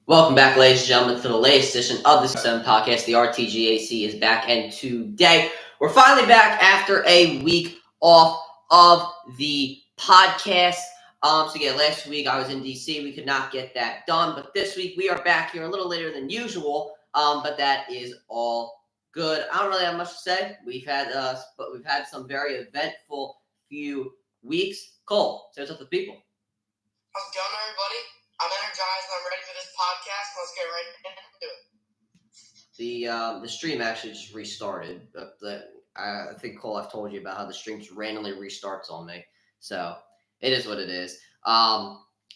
Welcome back, ladies and gentlemen, to the latest edition of the CR7 podcast. The RTGAC is back, and today we're finally back after a week off of the podcast. Last week I was in DC. We could not get that done, but this week we are back here a little later than usual. But that is all good. I don't really have much to say. We've had some very eventful few weeks. Cole, say what's up to people. How's it going, everybody? I'm energized and I'm ready for this podcast. Let's get right into it. The stream actually just restarted. I think, Cole, I've told you about how the stream just randomly restarts on me. So it is what it is.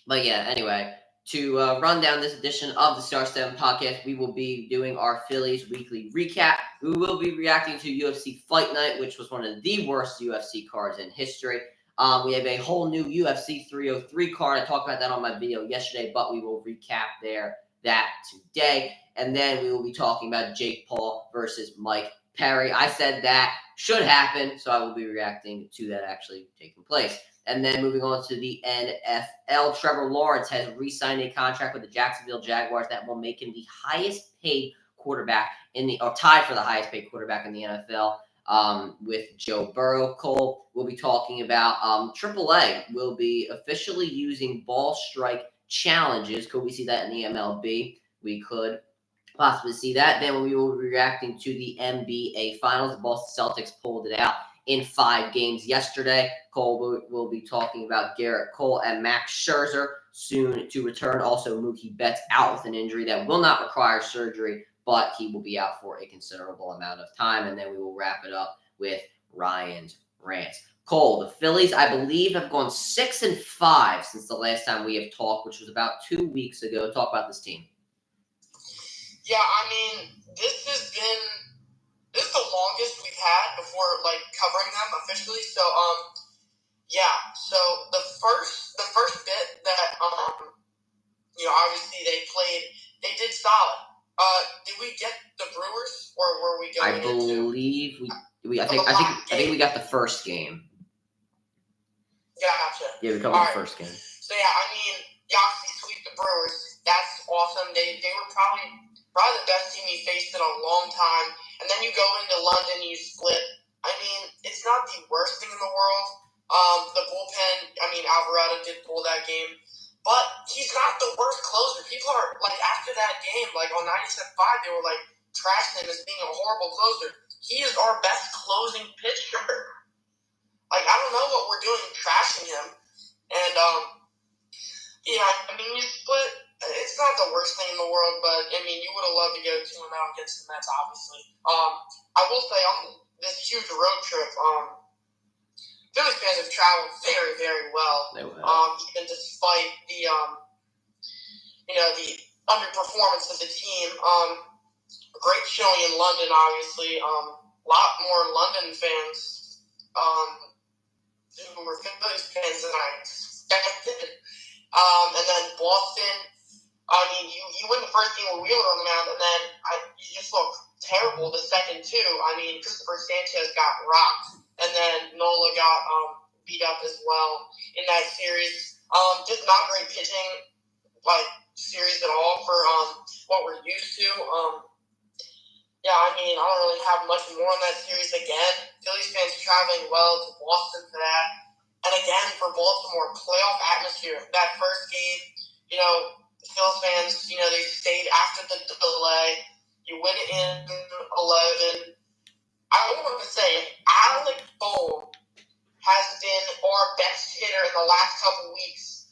Anyway, to run down this edition of the CR7 podcast, we will be doing our Phillies weekly recap. We will be reacting to UFC Fight Night, which was one of the worst UFC cards in history. We have a whole new UFC 303 card. I talked about that on my video yesterday, but we will recap that today. And then we will be talking about Jake Paul versus Mike Perry. I said that should happen, so I will be reacting to that actually taking place. And then moving on to the NFL, Trevor Lawrence has re-signed a contract with the Jacksonville Jaguars that will make him the highest paid quarterback tied for the highest paid quarterback in the NFL. With Joe Burrow. Cole, we'll be talking about AAA will be officially using ball strike challenges. Could we see that in the MLB? We could possibly see that. Then we will be reacting to the NBA Finals. The Boston Celtics pulled it out in 5 games yesterday. Cole will be talking about Garrett Cole and Max Scherzer soon to return. Also, Mookie Betts out with an injury that will not require surgery, but he will be out for a considerable amount of time. And then we will wrap it up with Ryan's rants. Cole, the Phillies, I believe, have gone 6-5 since the last time we have talked, which was about 2 weeks ago. Talk about this team. Yeah, I mean, this is the longest we've had before covering them officially. So So the first bit that obviously they did solid. Did we get the Brewers, or were we going? I believe I think we got the first game. Gotcha. Yeah, we covered the first game. So yeah, I mean, you obviously sweep the Brewers. That's awesome. They were probably the best team you faced in a long time. And then you go into London, you split. I mean, it's not the worst thing in the world. The bullpen. I mean, Alvarado did pull that game. But he's not the worst closer. People are, after that game, on 97.5, they were, trashing him as being a horrible closer. He is our best closing pitcher. I don't know what we're doing trashing him. And, I mean, you split. It's not the worst thing in the world, but, I mean, you would have loved to go 2-0 against the Mets, obviously. I will say, on this huge road trip, Phillies fans have traveled very, very well. Even despite the underperformance of the team. Great showing in London, obviously. A lot more London fans who were Phillies fans than I expected. And then Boston. I mean, you win the first game with Wheeler on the mound, and then you just look terrible the second two. I mean, Christopher Sanchez got rocked. And then Nola got beat up as well in that series. Just not great pitching, series at all for what we're used to. I mean, I don't really have much more on that series again. Phillies fans traveling well to Boston for that. And again, for Baltimore, playoff atmosphere. That first game, Phillies fans, they stayed after the delay. You win it in 11. I want to say Alec Bohm has been our best hitter in the last couple weeks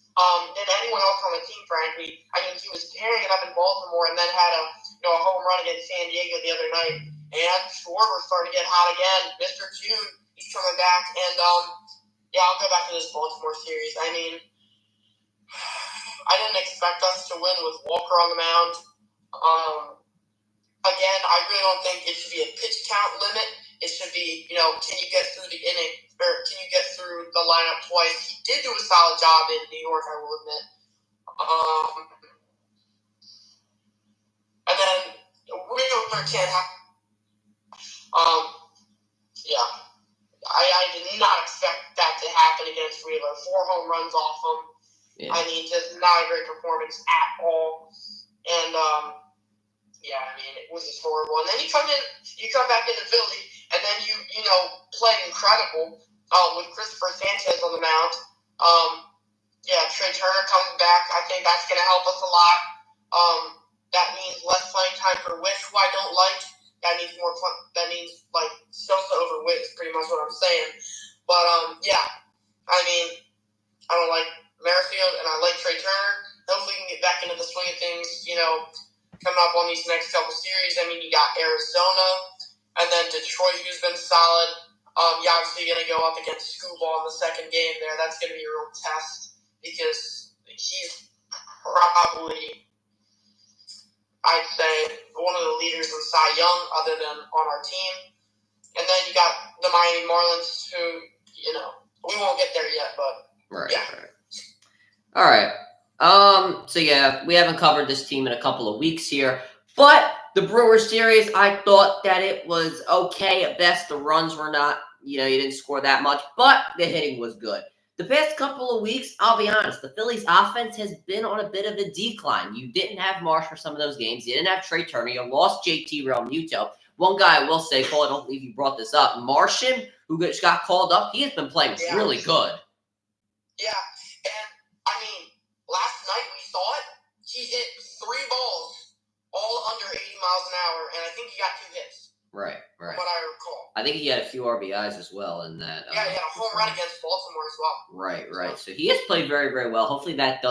than anyone else on the team, frankly. I mean, he was tearing it up in Baltimore and then had a home run against San Diego the other night. And Schwarber's starting to get hot again. Mr. June, he's coming back. And, I'll go back to this Baltimore series. I mean, I didn't expect us to win with Walker on the mound. Again, I really don't think it should be a pitch count limit. It should be, can you get through the inning, or can you get through the lineup twice? He did do a solid job in New York, I will admit. And then Wheeler can't have. I did not expect that to happen against Wheeler. 4 home runs off him. Yeah. I mean, just not a great performance at all. And yeah, I mean, it was just horrible. And then you come back into Philly, and then you play incredible with Christopher Sanchez on the mound. Yeah, Trey Turner coming back. I think that's going to help us a lot. That means less playing time for Witt, who I don't like. That means more. That means like Sosa over Witt is pretty much what I'm saying. But yeah, I mean, I don't like Merrifield, and I like Trey Turner. Hopefully, we can get back into the swing of things. Coming up on these next couple series. I mean, you got Arizona, and then Detroit, who's been solid. You're obviously going to go up against Scooball in the second game there. That's going to be a real test because he's probably, I'd say, one of the leaders in Cy Young other than on our team. And then you got the Miami Marlins who, we won't get there yet, but yeah. Right. All right. So yeah, we haven't covered this team in a couple of weeks here, but the Brewers series, I thought that it was okay at best. The runs were not, you didn't score that much, but the hitting was good. The past couple of weeks, I'll be honest, the Phillies offense has been on a bit of a decline. You didn't have Marsh for some of those games. You didn't have Trey Turner. You lost JT Realmuto. One guy I will say, Cole, I don't believe you brought this up. Martian, who just got called up, he has been playing really good. Yeah, and I mean, last night we saw it. He hit 3 balls, all under 80 miles an hour, and I think he got 2 hits. Right. From what I recall. I think he had a few RBIs as well in that. Yeah, he had a home run against Baltimore as well. Right. So he has played very, very well. Hopefully that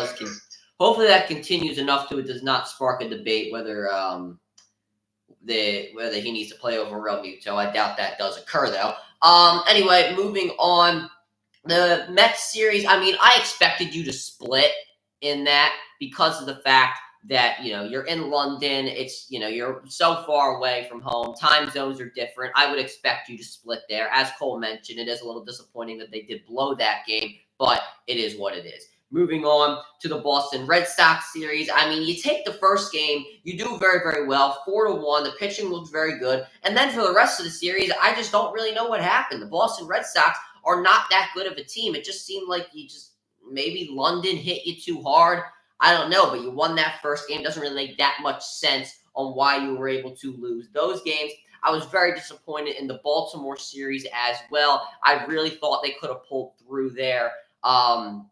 continues enough to it does not spark a debate whether whether he needs to play over Realmuto. I doubt that does occur though. Anyway, moving on. The Mets series, I mean, I expected you to split in that because of the fact that, you're in London. It's, you're so far away from home. Time zones are different. I would expect you to split there. As Cole mentioned, it is a little disappointing that they did blow that game, but it is what it is. Moving on to the Boston Red Sox series. I mean, you take the first game, you do very, very well, 4-1. The pitching looked very good. And then for the rest of the series, I just don't really know what happened. The Boston Red Sox are not that good of a team. It just seemed like maybe London hit you too hard. I don't know, but you won that first game. It doesn't really make that much sense on why you were able to lose those games. I was very disappointed in the Baltimore series as well. I really thought they could have pulled through there, and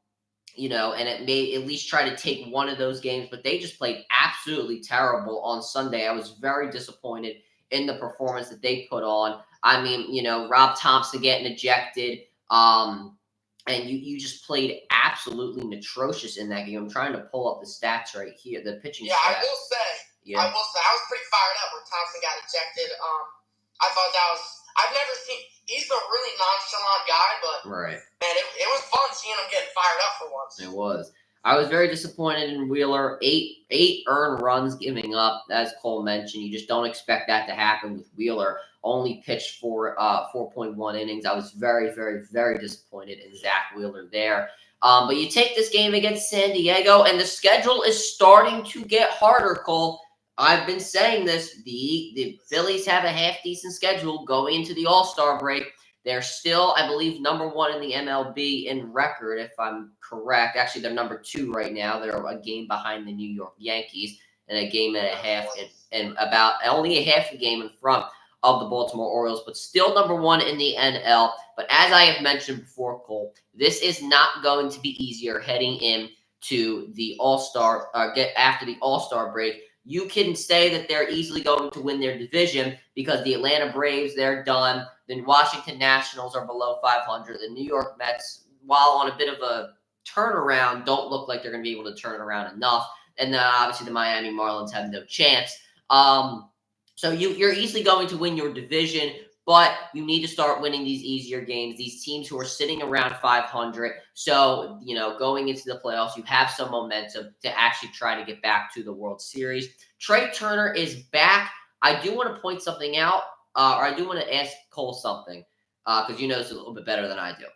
it may at least try to take one of those games, but they just played absolutely terrible on Sunday. I was very disappointed in the performance that they put on. I mean, Rob Thompson getting ejected, and you just played absolutely atrocious in that game. I'm trying to pull up the stats right here, the pitching stats. I will say, I was pretty fired up when Thompson got ejected. I thought that was, I've never seen, he's a really nonchalant guy, but right. Man, it was fun seeing him getting fired up for once. It was. I was very disappointed in Wheeler. Eight earned runs giving up, as Cole mentioned. You just don't expect that to happen with Wheeler. Only pitched for 4.1 innings. I was very, very, very disappointed in Zach Wheeler there. But you take this game against San Diego, and the schedule is starting to get harder, Cole. I've been saying this. The Phillies have a half-decent schedule going into the All-Star break. They're still, I believe, number 1 in the MLB in record, if I'm correct. Actually, they're number 2 right now. They're a game behind the New York Yankees and a game and a half, and about only a half a game in front of the Baltimore Orioles, but still number 1 in the NL. But as I have mentioned before, Cole, this is not going to be easier heading into the All-Star, after the All-Star break. You can say that they're easily going to win their division because the Atlanta Braves, they're done. The Washington Nationals are below 500. The New York Mets, while on a bit of a turnaround, don't look like they're going to be able to turn around enough. And then obviously the Miami Marlins have no chance. So you're easily going to win your division, but you need to start winning these easier games. These teams who are sitting around 500. So, going into the playoffs, you have some momentum to actually try to get back to the World Series. Trey Turner is back. I do want to point something out, or I do want to ask Cole something, because you know this a little bit better than I do.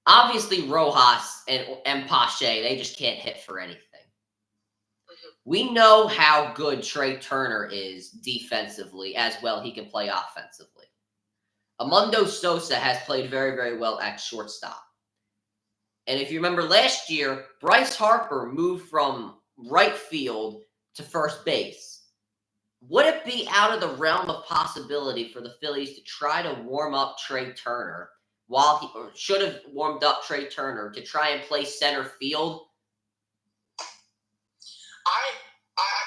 Obviously, Rojas and Pache, they just can't hit for anything. We know how good Trey Turner is defensively, as well he can play offensively. Amundo Sosa has played very, very well at shortstop. And if you remember last year, Bryce Harper moved from right field to first base. Would it be out of the realm of possibility for the Phillies to try to warm up Trey Turner or should have warmed up Trey Turner to try and play center field? I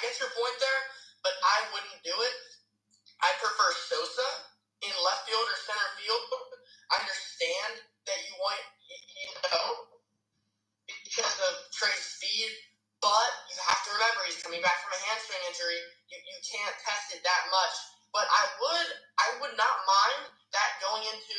get your point there, but I wouldn't do it. I prefer Sosa in left field or center field. I understand that you want, because of Trey's speed, but you have to remember he's coming back from a hamstring injury. You can't test it that much. But I would not mind that going into,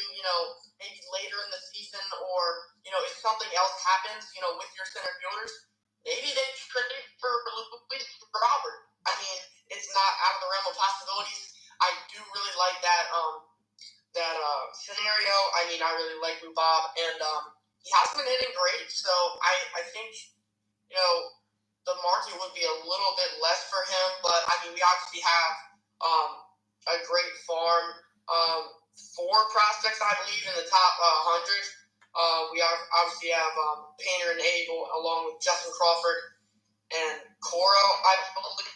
maybe later in the season, or, if something else happens, with your center fielders, maybe they trade for Luis Robert. I mean, it's not out of the realm of possibilities. I do really like that scenario. I mean, I really like Bob, and he hasn't been hitting great, so I think, the market would be a little bit less for him, but I mean, we obviously have a great farm. 4 prospects, I believe, in the top 100. We obviously have Painter and Abel, along with Justin Crawford and Coro. I believe,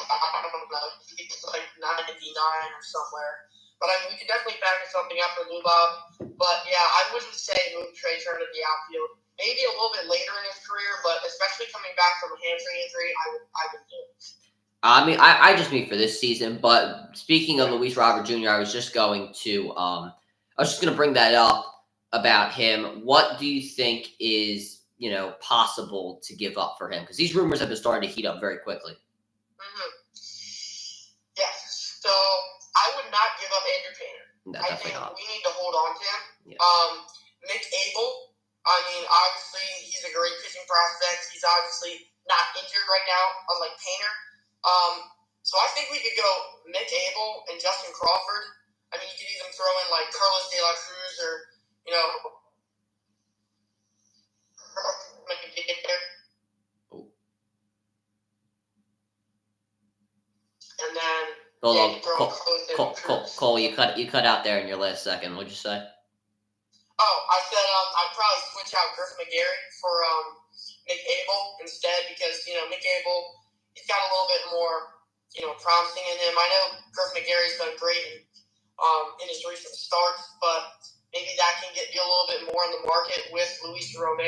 I don't know, he's like 99 or somewhere. But I mean, we can definitely back something up for Bob. But yeah, I wouldn't say move Trey Turner to the outfield. Maybe a little bit later in his career, but especially coming back from a hamstring injury, I would do it. I mean, I just mean for this season. But speaking of Luis Robert Jr., I was just going to bring that up about him. What do you think is possible to give up for him? Because these rumors have been starting to heat up very quickly. Mm-hmm. Yes. So I would not give up Andrew Painter. No, I think we need to hold on to him. Yeah. Mick Abel, I mean, obviously he's a great pitching prospect. He's obviously not injured right now, unlike Painter. So I think we could go Mick Abel and Justin Crawford. I mean, you could even throw in like Carlos De La Cruz or and then Cole, you cut out there in your last second. What'd you say? Oh, I said I'd probably switch out Griff McGarry for Mick Abel instead, because Mick Abel, he's got a little bit more promising in him. I know Griff McGarry's done great in his recent starts, but maybe that can get you a little bit more in the market with Luis Robert.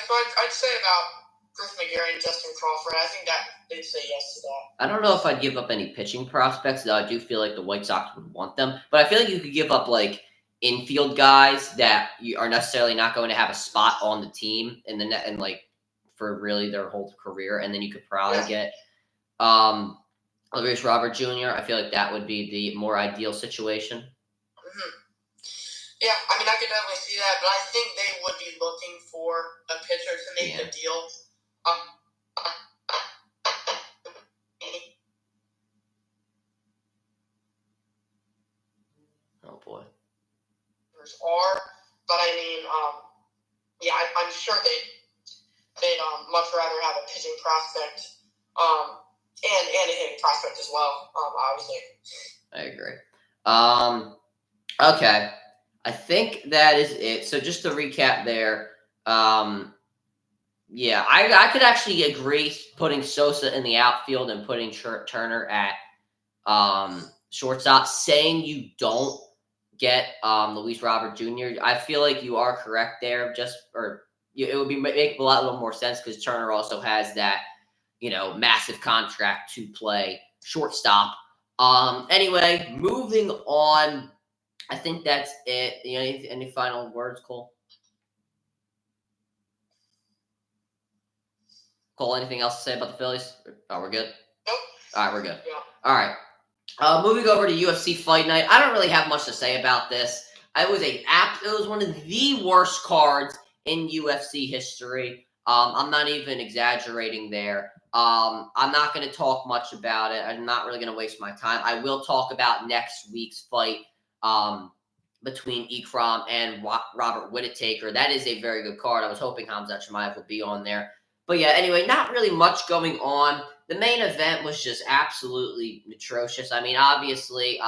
So I'd say about Griff McGarry and Justin Crawford. I think that they'd say yes to that. I don't know if I'd give up any pitching prospects, though I do feel like the White Sox would want them. But I feel like you could give up like infield guys that you are necessarily not going to have a spot on the team in the net and like for really their whole career, and then you could probably get Luis Robert Jr. I feel like that would be the more ideal situation. Mm-hmm. Yeah, I mean, I could definitely see that, but I think they would be looking for a pitcher to make the deal. Oh boy. But I mean, I'm sure they'd much rather have a pitching prospect, and a hitting prospect as well. Obviously. I agree. Okay. I think that is it. So just to recap there, I could actually agree putting Sosa in the outfield and putting Turner at shortstop. Saying you don't get Luis Robert Jr., I feel like you are correct there. It would make a little more sense because Turner also has that massive contract to play shortstop. Anyway, moving on. I think that's it. Any final words, Cole? Cole, anything else to say about the Phillies? Oh, we're good? Nope. All right, we're good. Yeah. All right. Moving over to UFC Fight Night. I don't really have much to say about this. It was one of the worst cards in UFC history. I'm not even exaggerating there. I'm not going to talk much about it. I'm not really going to waste my time. I will talk about next week's fight between Ikram and Robert Whittaker. That is a very good card. I was hoping Khamzat Chimaev would be on there. But yeah, anyway, not really much going on. The main event was just absolutely atrocious. I mean, obviously,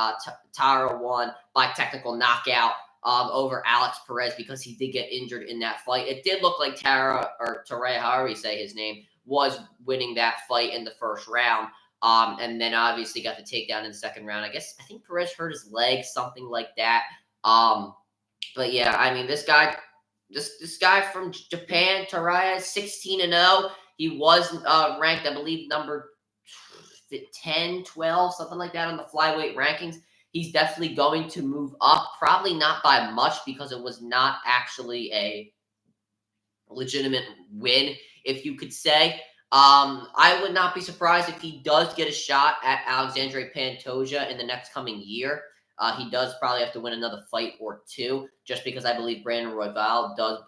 Tara won by technical knockout. over Alex Perez because he did get injured in that fight. It did look like Taray, however you say his name, was winning that fight in the first round. And then obviously got the takedown in the second round. I think Perez hurt his leg, something like that. But yeah, I mean, this guy from Japan, Taraya, 16-0. He was ranked, I believe, number 10, 12, something like that on the flyweight rankings. He's definitely going to move up, probably not by much because it was not actually a legitimate win, if you could say. I would not be surprised if he does get a shot at Alexandre Pantoja in the next coming year. He does probably have to win another fight or two, just because I believe Brandon Royval does.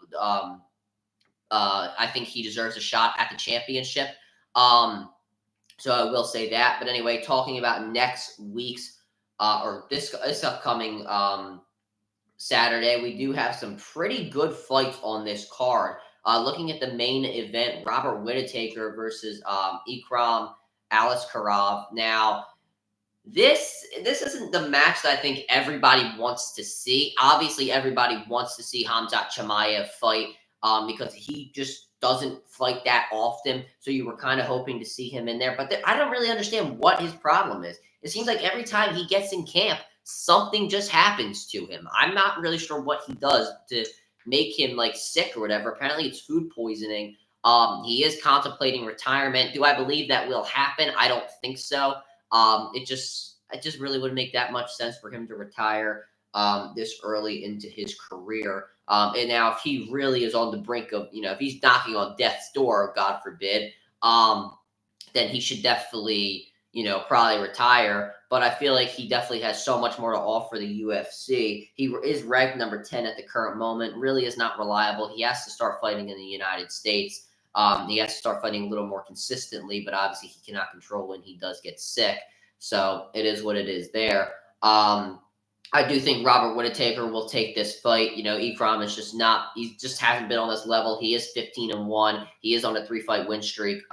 I think he deserves a shot at the championship. So I will say that. But anyway, talking about next week's or this upcoming Saturday, we do have some pretty good fights on this card. Looking at the main event, Robert Whittaker versus Ikram Aliskerov. Now, this isn't the match that I think everybody wants to see. Obviously, everybody wants to see Khamzat Chimaev fight because he just doesn't fight that often. So you were kind of hoping to see him in there. But I don't really understand what his problem is. It seems like every time he gets in camp, something just happens to him. I'm not really sure what he does to make him like sick or whatever. Apparently, it's food poisoning. He is contemplating retirement. Do I believe that will happen? I don't think so. It just really wouldn't make that much sense for him to retire this early into his career. And now, if he really is on the brink of, if he's knocking on death's door, God forbid, then he should definitely, probably retire. But I feel like he definitely has so much more to offer the UFC. He is ranked number 10 at the current moment. Really is not reliable. He has to start fighting in the United States. He has to start fighting a little more consistently, but obviously he cannot control when he does get sick. So it is what it is there. I do think Robert Whittaker will take this fight. Ikram is just not, he just hasn't been on this level. He is 15-1. He is on a 3-fight win streak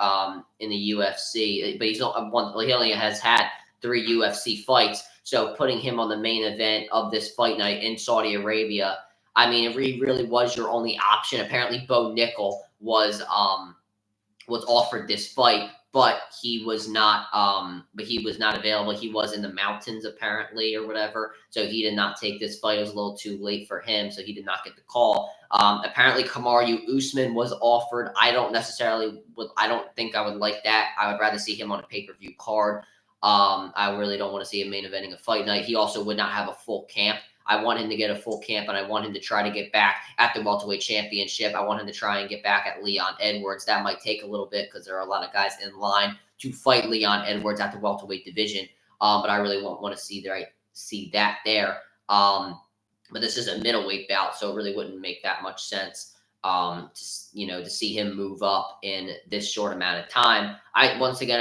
in the UFC, but he only has had 3 UFC fights. So putting him on the main event of this fight night in Saudi Arabia, I mean, it really was your only option. Apparently, Bo Nickel was offered this fight, but he was not available. He was in the mountains apparently or whatever, so he did not take this fight. It was a little too late for him, so he did not get the call. Apparently, Kamaru Usman was offered. I don't think I would like that. I would rather see him on a pay-per-view card. I really don't want to see him main eventing a fight night. He also would not have a full camp. I want him to get a full camp, and I want him to try to get back at the welterweight championship. I want him to try and get back at Leon Edwards. That might take a little bit because there are a lot of guys in line to fight Leon Edwards at the welterweight division. But I really won't want to see that there. But this is a middleweight bout, so it really wouldn't make that much sense. To see him move up in this short amount of time. I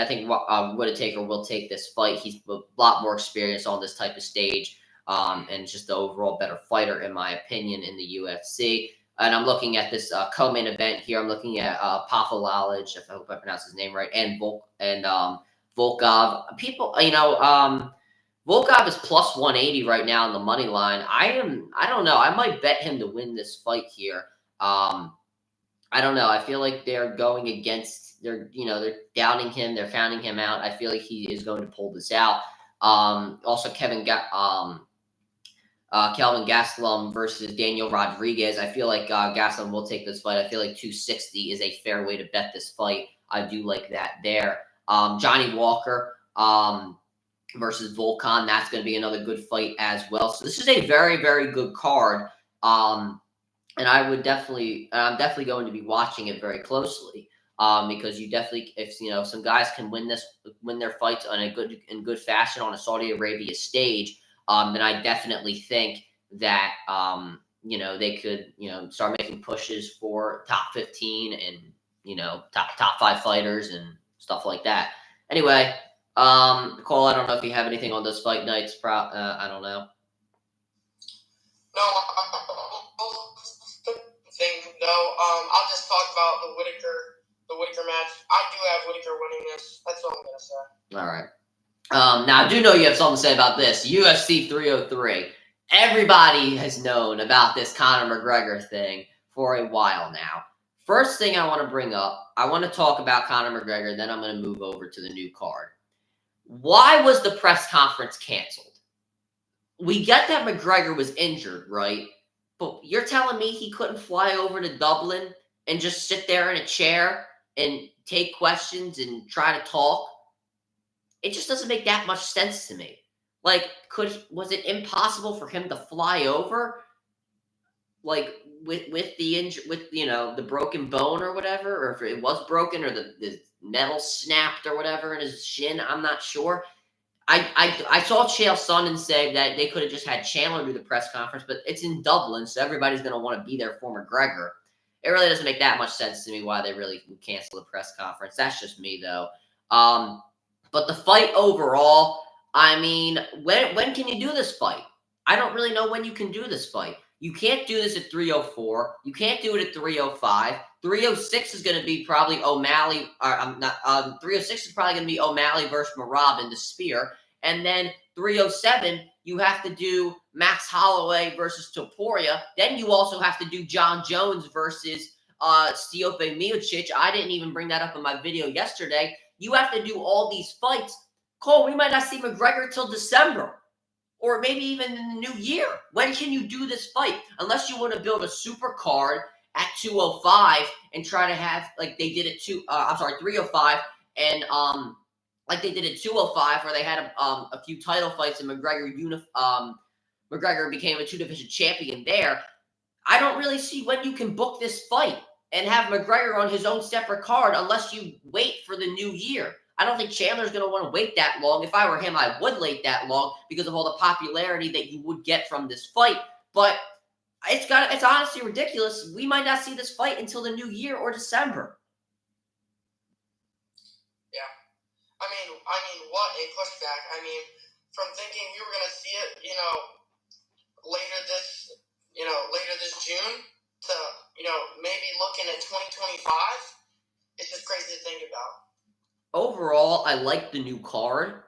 think Whittaker will take this fight. He's a lot more experience on this type of stage. And just the overall better fighter, in my opinion, in the UFC. And I'm looking at this co-main event here. I'm looking at Pavel Lalic, if I hope I pronounce his name right, and Volkov. People, Volkov is plus 180 right now on the money line. I don't know. I might bet him to win this fight here. I don't know. I feel like they're going against. They're doubting him. They're counting him out. I feel like he is going to pull this out. Also, Kelvin Gastelum versus Daniel Rodriguez. I feel like Gastelum will take this fight. I feel like 260 is a fair way to bet this fight. I do like that there. Johnny Walker versus Volkan. That's going to be another good fight as well. So this is a very, very good card. And I'm definitely going to be watching it very closely. Because you definitely, if some guys can win their fights in good fashion on a Saudi Arabia stage, then I definitely think that they could start making pushes for top 15 and top 5 fighters and stuff like that. Anyway, Cole, I don't know if you have anything on those fight nights. I don't know. No, I'll just talk about the Whittaker match. I do have Whittaker winning this. That's all I'm going to say. All right. Now, I do know you have something to say about this. UFC 303. everybody has known about this Conor McGregor thing for a while now. First thing I want to bring up, I want to talk about Conor McGregor, then I'm going to move over to the new card. Why was the press conference canceled? We get that McGregor was injured, right? But you're telling me he couldn't fly over to Dublin and just sit there in a chair and take questions and try to talk? It just doesn't make that much sense to me. Like, was it impossible for him to fly over? Like with the broken bone or whatever, or if it was broken or the metal snapped or whatever in his shin, I'm not sure. I saw Chael Sonnen say that they could have just had Chandler do the press conference, but it's in Dublin, so everybody's going to want to be there for McGregor. It really doesn't make that much sense to me why they really cancel the press conference. That's just me, though. But the fight overall, I mean, when can you do this fight? I don't really know when you can do this fight. You can't do this at 304. You can't do it at 305. 306 is going to be probably O'Malley. 306 is probably going to be O'Malley versus Merab in the spear. And then 307, you have to do Max Holloway versus Topuria. Then you also have to do John Jones versus Stipe Miocic. I didn't even bring that up in my video yesterday. You have to do all these fights. Cole, we might not see McGregor till December. Or maybe even in the new year. When can you do this fight? Unless you want to build a super card at 205 and try to have, like they did at 305, and like they did at 205, where they had a few title fights and McGregor became a 2-division champion there. I don't really see when you can book this fight and have McGregor on his own separate card unless you wait for the new year. I don't think Chandler's going to want to wait that long. If I were him, I would wait that long because of all the popularity that you would get from this fight. But it's honestly ridiculous. We might not see this fight until the new year or December. Yeah. I mean, what a pushback. I mean, from thinking you were going to see it, later this June to, maybe looking at 2025, it's just crazy to think about. Overall, I like the new card.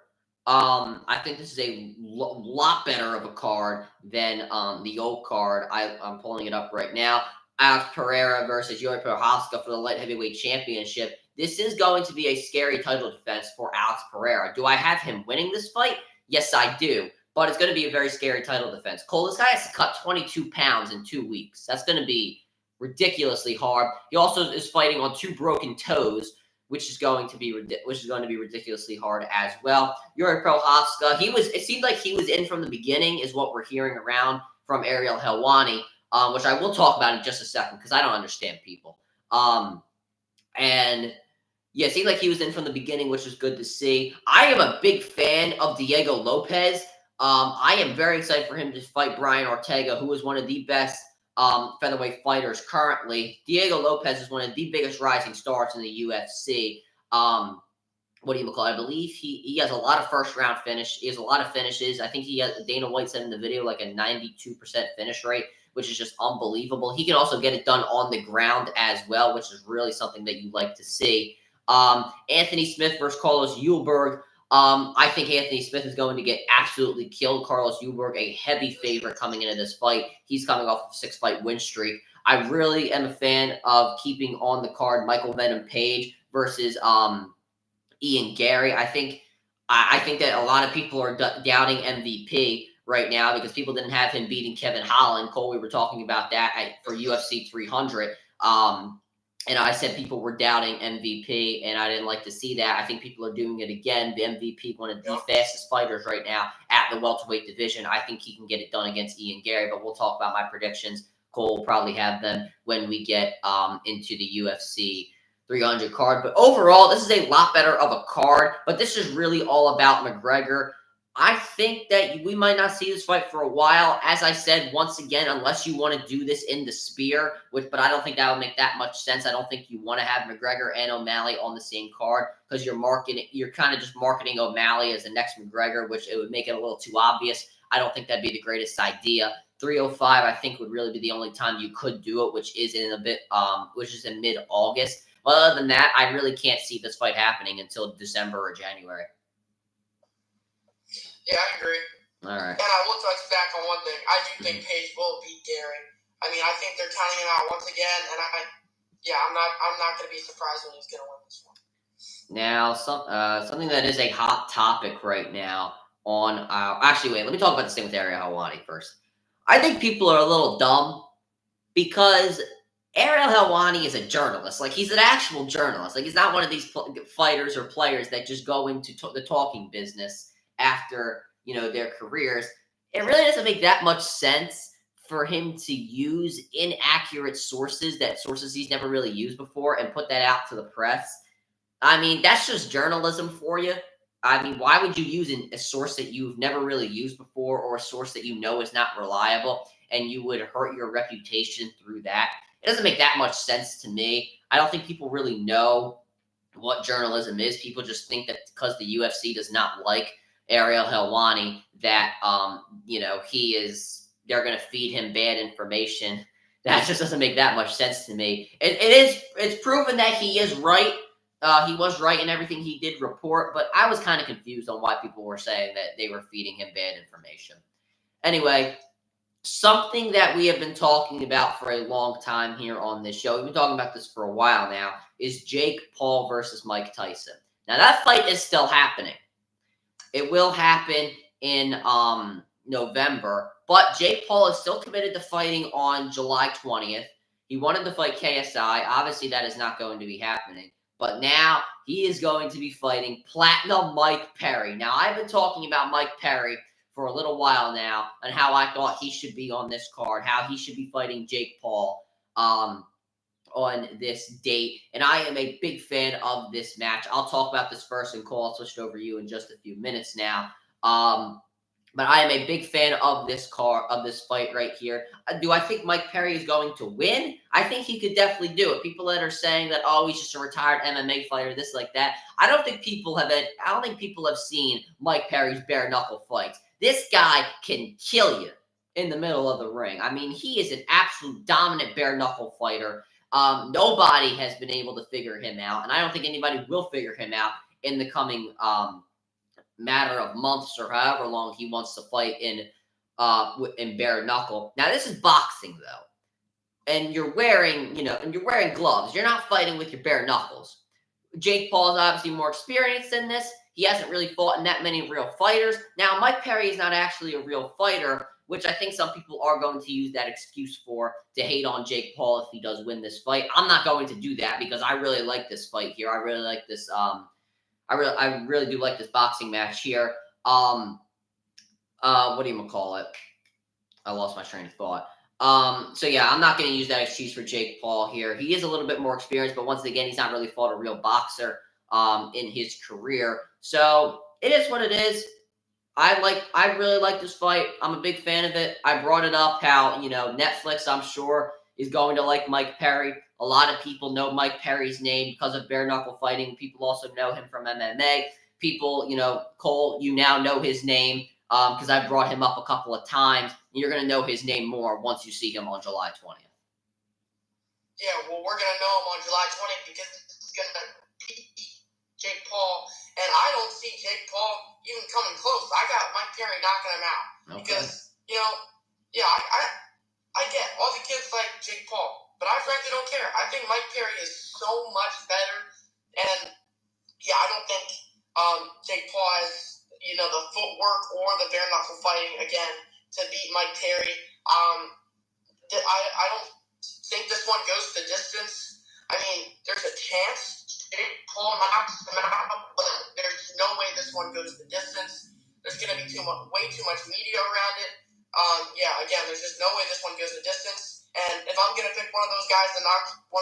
I think this is a lot better of a card than the old card. I'm pulling it up right now. Alex Pereira versus Yuri Prochazka for the light heavyweight championship. This is going to be a scary title defense for Alex Pereira. Do I have him winning this fight? Yes, I do. But it's going to be a very scary title defense. Cole, this guy has to cut 22 pounds in 2 weeks. That's going to be ridiculously hard. He also is fighting on 2 broken toes, which is going to be ridiculously hard as well. Yuri Prochazka, it seemed like he was in from the beginning, is what we're hearing around from Ariel Helwani, which I will talk about in just a second because I don't understand people. And yeah, it seemed like he was in from the beginning, which was good to see. I am a big fan of Diego Lopez. I am very excited for him to fight Brian Ortega, who is one of the best featherweight fighters currently. Diego Lopez is one of the biggest rising stars in the UFC. What do you call it? I believe he has a lot of first-round finish. He has a lot of finishes. I think Dana White said in the video, like a 92% finish rate, which is just unbelievable. He can also get it done on the ground as well, which is really something that you like to see. Anthony Smith versus Carlos Ulberg. I think Anthony Smith is going to get absolutely killed. Carlos Ulberg, a heavy favorite coming into this fight. He's coming off a 6-fight win streak. I really am a fan of keeping on the card Michael Venom Page versus Ian Gary. I think that a lot of people are doubting MVP right now because people didn't have him beating Kevin Holland. Cole, we were talking about that for UFC 300. And I said people were doubting MVP, and I didn't like to see that. I think people are doing it again. The MVP, one of the fastest fighters right now at the welterweight division. I think he can get it done against Ian Gary, but we'll talk about my predictions. Cole will probably have them when we get into the UFC 300 card. But overall, this is a lot better of a card, but this is really all about McGregor. I think that we might not see this fight for a while. As I said, once again, unless you want to do this in the spear, but I don't think that would make that much sense. I don't think you want to have McGregor and O'Malley on the same card because you're kind of just marketing O'Malley as the next McGregor, which it would make it a little too obvious. I don't think that'd be the greatest idea. 305, I think, would really be the only time you could do it, which is in mid-August. Other than that, I really can't see this fight happening until December or January. Yeah, I agree. All right. And I will touch back on one thing. I do think Paige will beat Gary. I mean, I think they're counting him out once again, and I'm not going to be surprised when he's going to win this one. Now, something that is a hot topic right now on our. Actually, wait. Let me talk about this thing with Ariel Helwani first. I think people are a little dumb because Ariel Helwani is a journalist. Like, he's an actual journalist. Like, he's not one of these fighters or players that just go into the talking business after, their careers. It really doesn't make that much sense for him to use inaccurate sources, that sources he's never really used before, and put that out to the press. I mean, that's just journalism for you. I mean, why would you use a source that you've never really used before, or a source that you know is not reliable, and you would hurt your reputation through that? It doesn't make that much sense to me. I don't think people really know what journalism is. People just think that because the UFC does not like Ariel Helwani, that they're going to feed him bad information. That just doesn't make that much sense to me. It's proven that he is right. He was right in everything he did report, but I was kind of confused on why people were saying that they were feeding him bad information. Anyway, something that we have been talking about for a long time here on this show, we've been talking about this for a while now, is Jake Paul versus Mike Tyson. Now, that fight is still happening. It will happen in November, but Jake Paul is still committed to fighting on July 20th. He wanted to fight KSI. Obviously, that is not going to be happening. But now he is going to be fighting Platinum Mike Perry. Now, I've been talking about Mike Perry for a little while now and how I thought he should be on this card, how he should be fighting Jake Paul on this date. And I am a big fan of this match. I'll talk about this first, and Cole, I'll switch it over to you in just a few minutes now. But I am a big fan of this fight right here. Do I think Mike Perry is going to win? I think he could definitely do it. People that are saying that, oh, he's just a retired MMA fighter, this like that. I don't think people have seen Mike Perry's bare knuckle fights. This guy can kill you in the middle of the ring. I mean, he is an absolute dominant bare knuckle fighter. Nobody has been able to figure him out, and I don't think anybody will figure him out in the coming matter of months or however long he wants to fight in bare knuckle. Now, this is boxing though, and you're wearing gloves. You're not fighting with your bare knuckles. Jake Paul is obviously more experienced in this. He hasn't really fought in that many real fighters. Now, Mike Perry is not actually a real fighter, which I think some people are going to use that excuse for to hate on Jake Paul if he does win this fight. I'm not going to do that because I really like this fight here. I really like this. I really do like this boxing match here. What do you call it? I lost my train of thought. So yeah, I'm not going to use that excuse for Jake Paul here. He is a little bit more experienced, but once again, he's not really fought a real boxer in his career. So it is what it is. I really like this fight. I'm a big fan of it. I brought it up how, Netflix, I'm sure, is going to like Mike Perry. A lot of people know Mike Perry's name because of bare knuckle fighting. People also know him from MMA. People, Cole, you now know his name because I brought him up a couple of times. You're going to know his name more once you see him on July 20th. Yeah, well, we're going to know him on July 20th because it's going to beat Jake Paul. And I don't see Jake Paul even coming close. I got Mike Perry knocking him out. Okay. Because, I get all the kids like Jake Paul, but I frankly don't care. I think Mike Perry is so much better. And, I don't think Jake Paul has, the footwork or the bare knuckle fighting, again, to beat Mike Perry. I don't think this one goes the distance. I mean, there's a chance Jake Paul knocks him out, but there's no way this one goes the distance. There's going to be way too much media around it. Again, there's just no way this one goes the distance. And if I'm going to pick one of those guys to knock one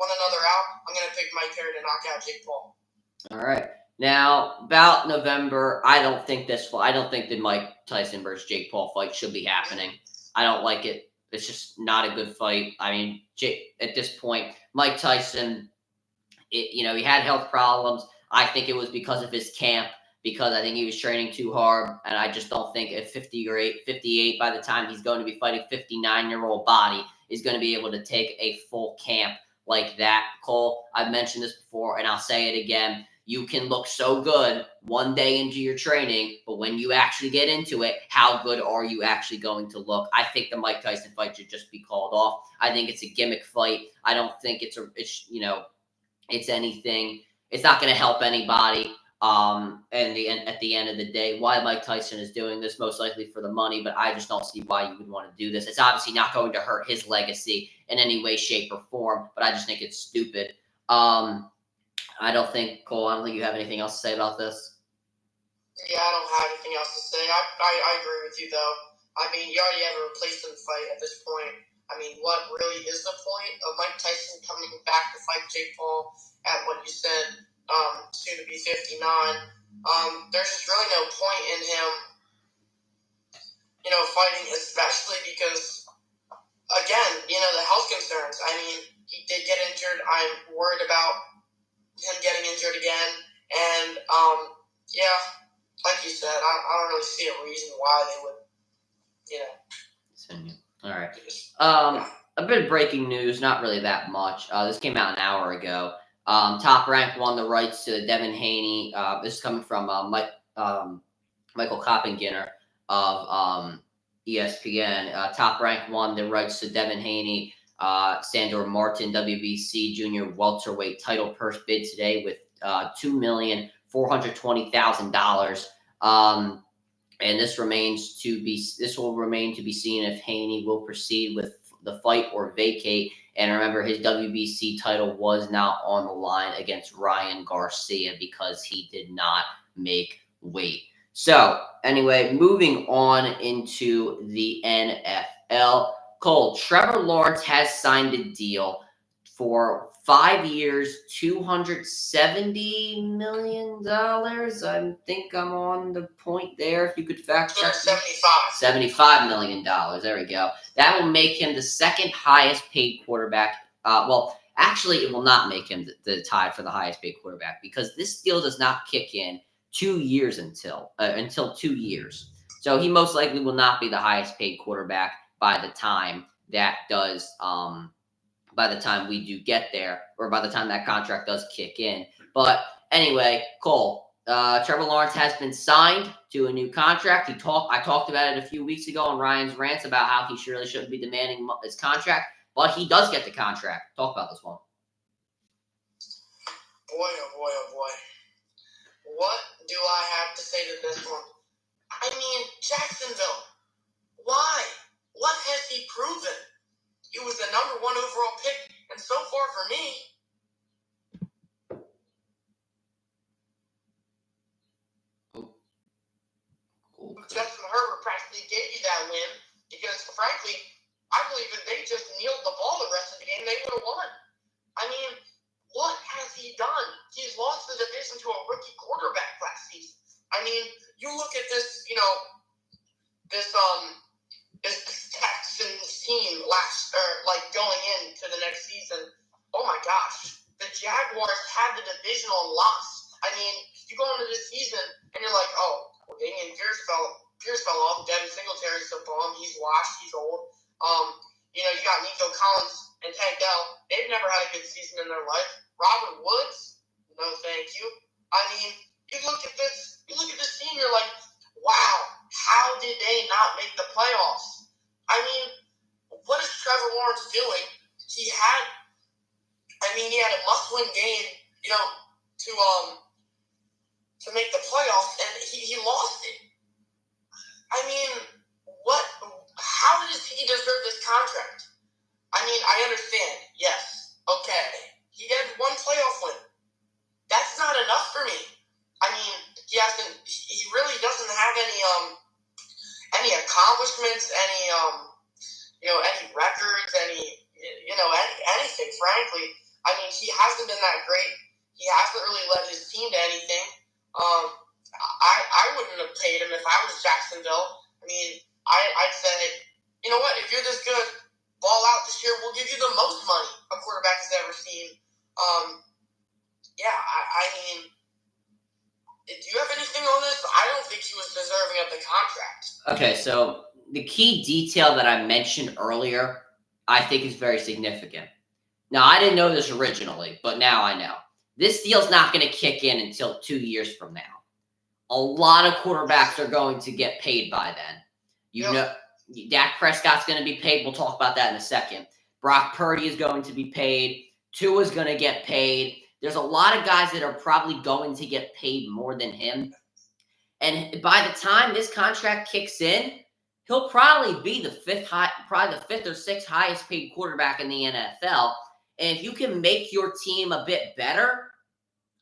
another out, I'm going to pick Mike Perry to knock out Jake Paul. All right. Now, about November, I don't think the Mike Tyson versus Jake Paul fight should be happening. I don't like it. It's just not a good fight. I mean, at this point, Mike Tyson, he had health problems. I think it was because of his camp, because I think he was training too hard. And I just don't think at 58, by the time he's going to be fighting 59-year-old body, is going to be able to take a full camp like that. Cole, I've mentioned this before, and I'll say it again. you can look so good one day into your training, but when you actually get into it, how good are you actually going to look? I think the Mike Tyson fight should just be called off. I think it's a gimmick fight. I don't think it's anything. It's not going to help anybody. And at the end of the day, why Mike Tyson is doing this, most likely for the money, but I just don't see why you would want to do this. It's obviously not going to hurt his legacy in any way, shape, or form, but I just think it's stupid. I don't think, Cole, I don't think you have anything else to say about this. Yeah, I don't have anything else to say. I agree with you, though. I mean, you already have a replacement fight at this point. I mean, what really is the point of Mike Tyson coming back to fight Jake Paul at what you said, soon to be 59? There's just really no point in him, fighting, especially because, again, the health concerns. I mean, he did get injured. I'm worried about him getting injured again. And, yeah, like you said, I don't really see a reason why they would, All right. A bit of breaking news, not really that much. This came out an hour ago. Top Rank won the rights to Devin Haney. This is coming from Michael Coppenginner of ESPN. Top Rank won the rights to Devin Haney, Sandor Martin, WBC junior welterweight title purse bid today with $2,420,000. And this will remain to be seen if Haney will proceed with the fight or vacate. And remember, his WBC title was not on the line against Ryan Garcia because he did not make weight. So anyway, moving on into the NFL. Cole, Trevor Lawrence has signed a deal for 5 years, $270 million. I think I'm on the point there. If you could fact check. $75 million. There we go. That will make him the second highest paid quarterback. Well, actually, it will not make him the tie for the highest paid quarterback because this deal does not kick in 2 years until 2 years. So he most likely will not be the highest paid quarterback by the time that does. By the time we do get there, or by the time that contract does kick in. But anyway, Cole, Trevor Lawrence has been signed to a new contract. I talked about it a few weeks ago on Ryan's Rants about how he surely shouldn't be demanding his contract, but he does get the contract. Talk about this one. Boy, oh boy, oh boy. What do I have to say to this one? I mean, Jacksonville. Why? What has he proven? He was the number 1 overall pick, and so far for me, Justin Herbert practically gave you that win because, frankly, I believe if they just kneeled the ball the rest of the game, they would have won. I mean, what has he done? He's lost the division to a rookie quarterback last season. I mean, you look at this, this Texans team going into the next season. Oh my gosh, the Jaguars had the divisional loss. I mean, you go into this season and you're like, oh, well, Damian Pierce fell off. Devin Singletary's so bum. He's washed. He's old. You got Nico Collins and Tank Dell. They've never had a good season in their life. Robert Woods, no thank you. I mean, you look at this team, you're like, wow, how did they not make the playoffs? I mean, what is Trevor Lawrence doing? He had a must-win game, to make the playoffs, and he lost it. I mean, how does he deserve this contract? I mean, I understand, yes, okay. He had 1 playoff win. That's not enough for me. I mean, he really doesn't have any accomplishments, any records, anything, frankly. I mean, he hasn't been that great. He hasn't really led his team to anything. I wouldn't have paid him if I was Jacksonville. I mean, I'd say, you know what, if you're this good, ball out this year, we'll give you the most money a quarterback has ever seen. I mean, do you have anything on this? I don't think he was deserving of the contract. Okay, so the key detail that I mentioned earlier, I think is very significant. Now, I didn't know this originally, but now I know. this deal's not going to kick in until 2 years from now. A lot of quarterbacks are going to get paid by then. You know, Dak Prescott's going to be paid. We'll talk about that in a second. Brock Purdy is going to be paid. Tua's going to get paid. There's a lot of guys that are probably going to get paid more than him. And by the time this contract kicks in, he'll probably be the fifth or sixth highest paid quarterback in the NFL. And if you can make your team a bit better,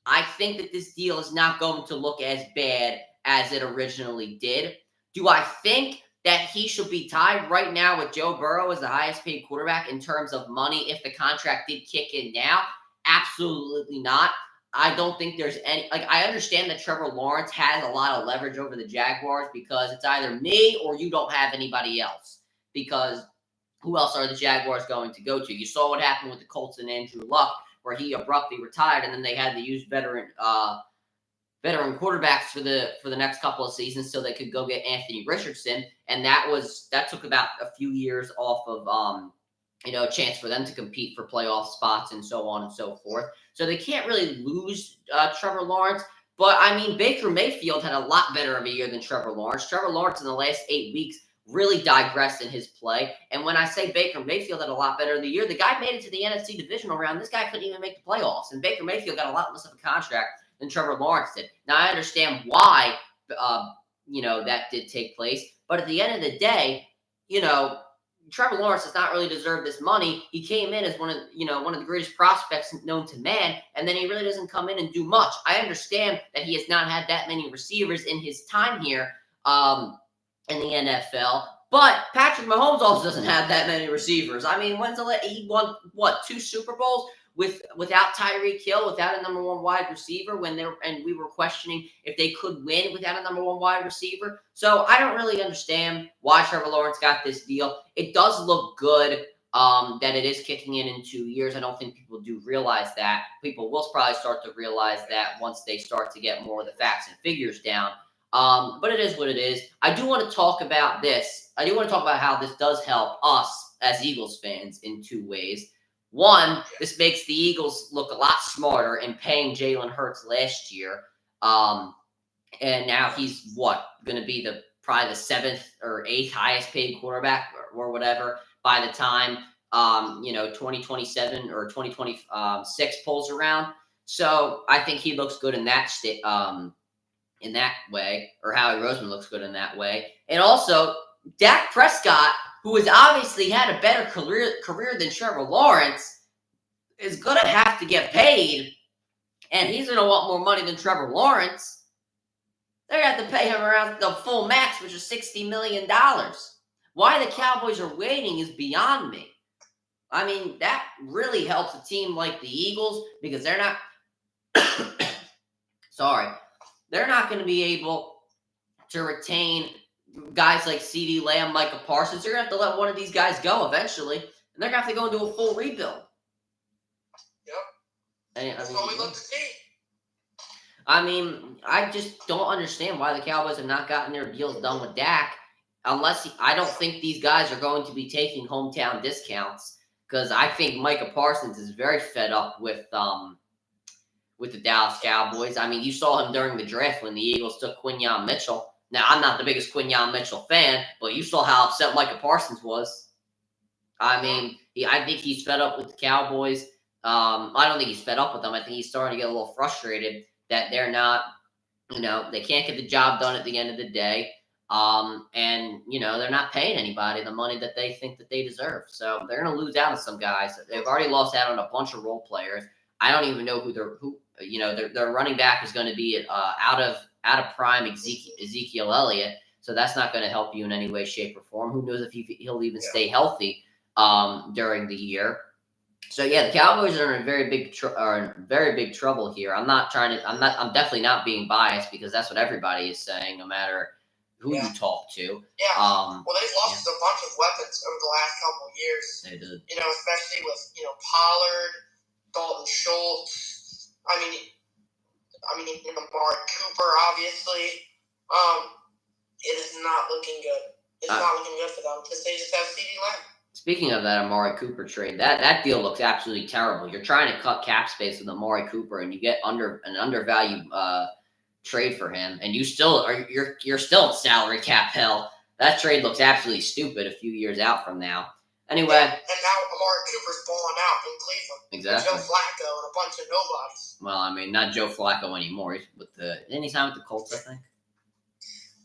I think that this deal is not going to look as bad as it originally did. Do I think that he should be tied right now with Joe Burrow as the highest paid quarterback in terms of money if the contract did kick in now? Absolutely not. I don't think there's any, I understand that Trevor Lawrence has a lot of leverage over the Jaguars because it's either me or you don't have anybody else. Because who else are the Jaguars going to go to? You saw what happened with the Colts and Andrew Luck, where he abruptly retired, and then they had to use veteran quarterbacks for the next couple of seasons so they could go get Anthony Richardson, and that took about a few years off of a chance for them to compete for playoff spots and so on and so forth. So they can't really lose Trevor Lawrence. But I mean, Baker Mayfield had a lot better of a year than Trevor Lawrence. Trevor Lawrence in the last 8 weeks really digressed in his play. And when I say Baker Mayfield had a lot better of the year, the guy made it to the NFC divisional round. This guy couldn't even make the playoffs. And Baker Mayfield got a lot less of a contract than Trevor Lawrence did. Now, I understand why, that did take place. But at the end of the day, Trevor Lawrence does not really deserve this money. He came in as one of the greatest prospects known to man, and then he really doesn't come in and do much. I understand that he has not had that many receivers in his time here in the NFL, but Patrick Mahomes also doesn't have that many receivers. I mean, he won 2 Super Bowls without Tyreek Hill, without a number 1 wide receiver and we were questioning if they could win without a number 1 wide receiver. So I don't really understand why Trevor Lawrence got this deal. It does look good that it is kicking in 2 years. I don't think people do realize that. People will probably start to realize that once they start to get more of the facts and figures down. But it is what it is. I do want to talk about this. I do want to talk about how this does help us as Eagles fans in 2 ways. One, this makes the Eagles look a lot smarter in paying Jalen Hurts last year. And now he's going to be probably the 7th or 8th highest paid quarterback or whatever by the time 2027 or 2026 pulls around. So I think he looks good in that in that way, or Howie Roseman looks good in that way. And also, Dak Prescott, who has obviously had a better career than Trevor Lawrence, is going to have to get paid, and he's going to want more money than Trevor Lawrence. They're going to have to pay him around the full max, which is $60 million. Why the Cowboys are waiting is beyond me. I mean, that really helps a team like the Eagles because they're not they're not going to be able to retain guys like CeeDee Lamb, Micah Parsons. They're going to have to let one of these guys go eventually, and they're going to have to go into a full rebuild. Yep. That's what we look to see. I mean, I just don't understand why the Cowboys have not gotten their deals done with Dak, I don't think these guys are going to be taking hometown discounts, because I think Micah Parsons is very fed up with the Dallas Cowboys. I mean, you saw him during the draft when the Eagles took Quinyon Mitchell. Now, I'm not the biggest Quinyon Mitchell fan, but you saw how upset Micah Parsons was. I mean, I think he's fed up with the Cowboys. I don't think he's fed up with them. I think he's starting to get a little frustrated that they're not, they can't get the job done at the end of the day. And they're not paying anybody the money that they think that they deserve. So they're going to lose out on some guys. They've already lost out on a bunch of role players. I don't even know their running back is going to be out of prime Ezekiel Elliott. So that's not going to help you in any way, shape, or form. Who knows if he'll even stay healthy during the year. So yeah, the Cowboys are in very big trouble here. I'm definitely not being biased, because that's what everybody is saying, no matter who you talk to. Yeah. Well, they've lost a bunch of weapons over the last couple of years. They did. Especially with Pollard, Dalton Schultz. I mean, Mark Cooper, obviously. It is not looking good. It's not looking good for them, because they just have CeeDee Lamb. Speaking of that Amari Cooper trade, that deal looks absolutely terrible. You're trying to cut cap space with Amari Cooper, and you get an undervalued trade for him, and you're still in salary cap hell. That trade looks absolutely stupid a few years out from now. Anyway, and now Amari Cooper's balling out in Cleveland. Exactly. With Joe Flacco and a bunch of nobodies. Well, I mean, not Joe Flacco anymore. He's with didn't he sign with the Colts, I think?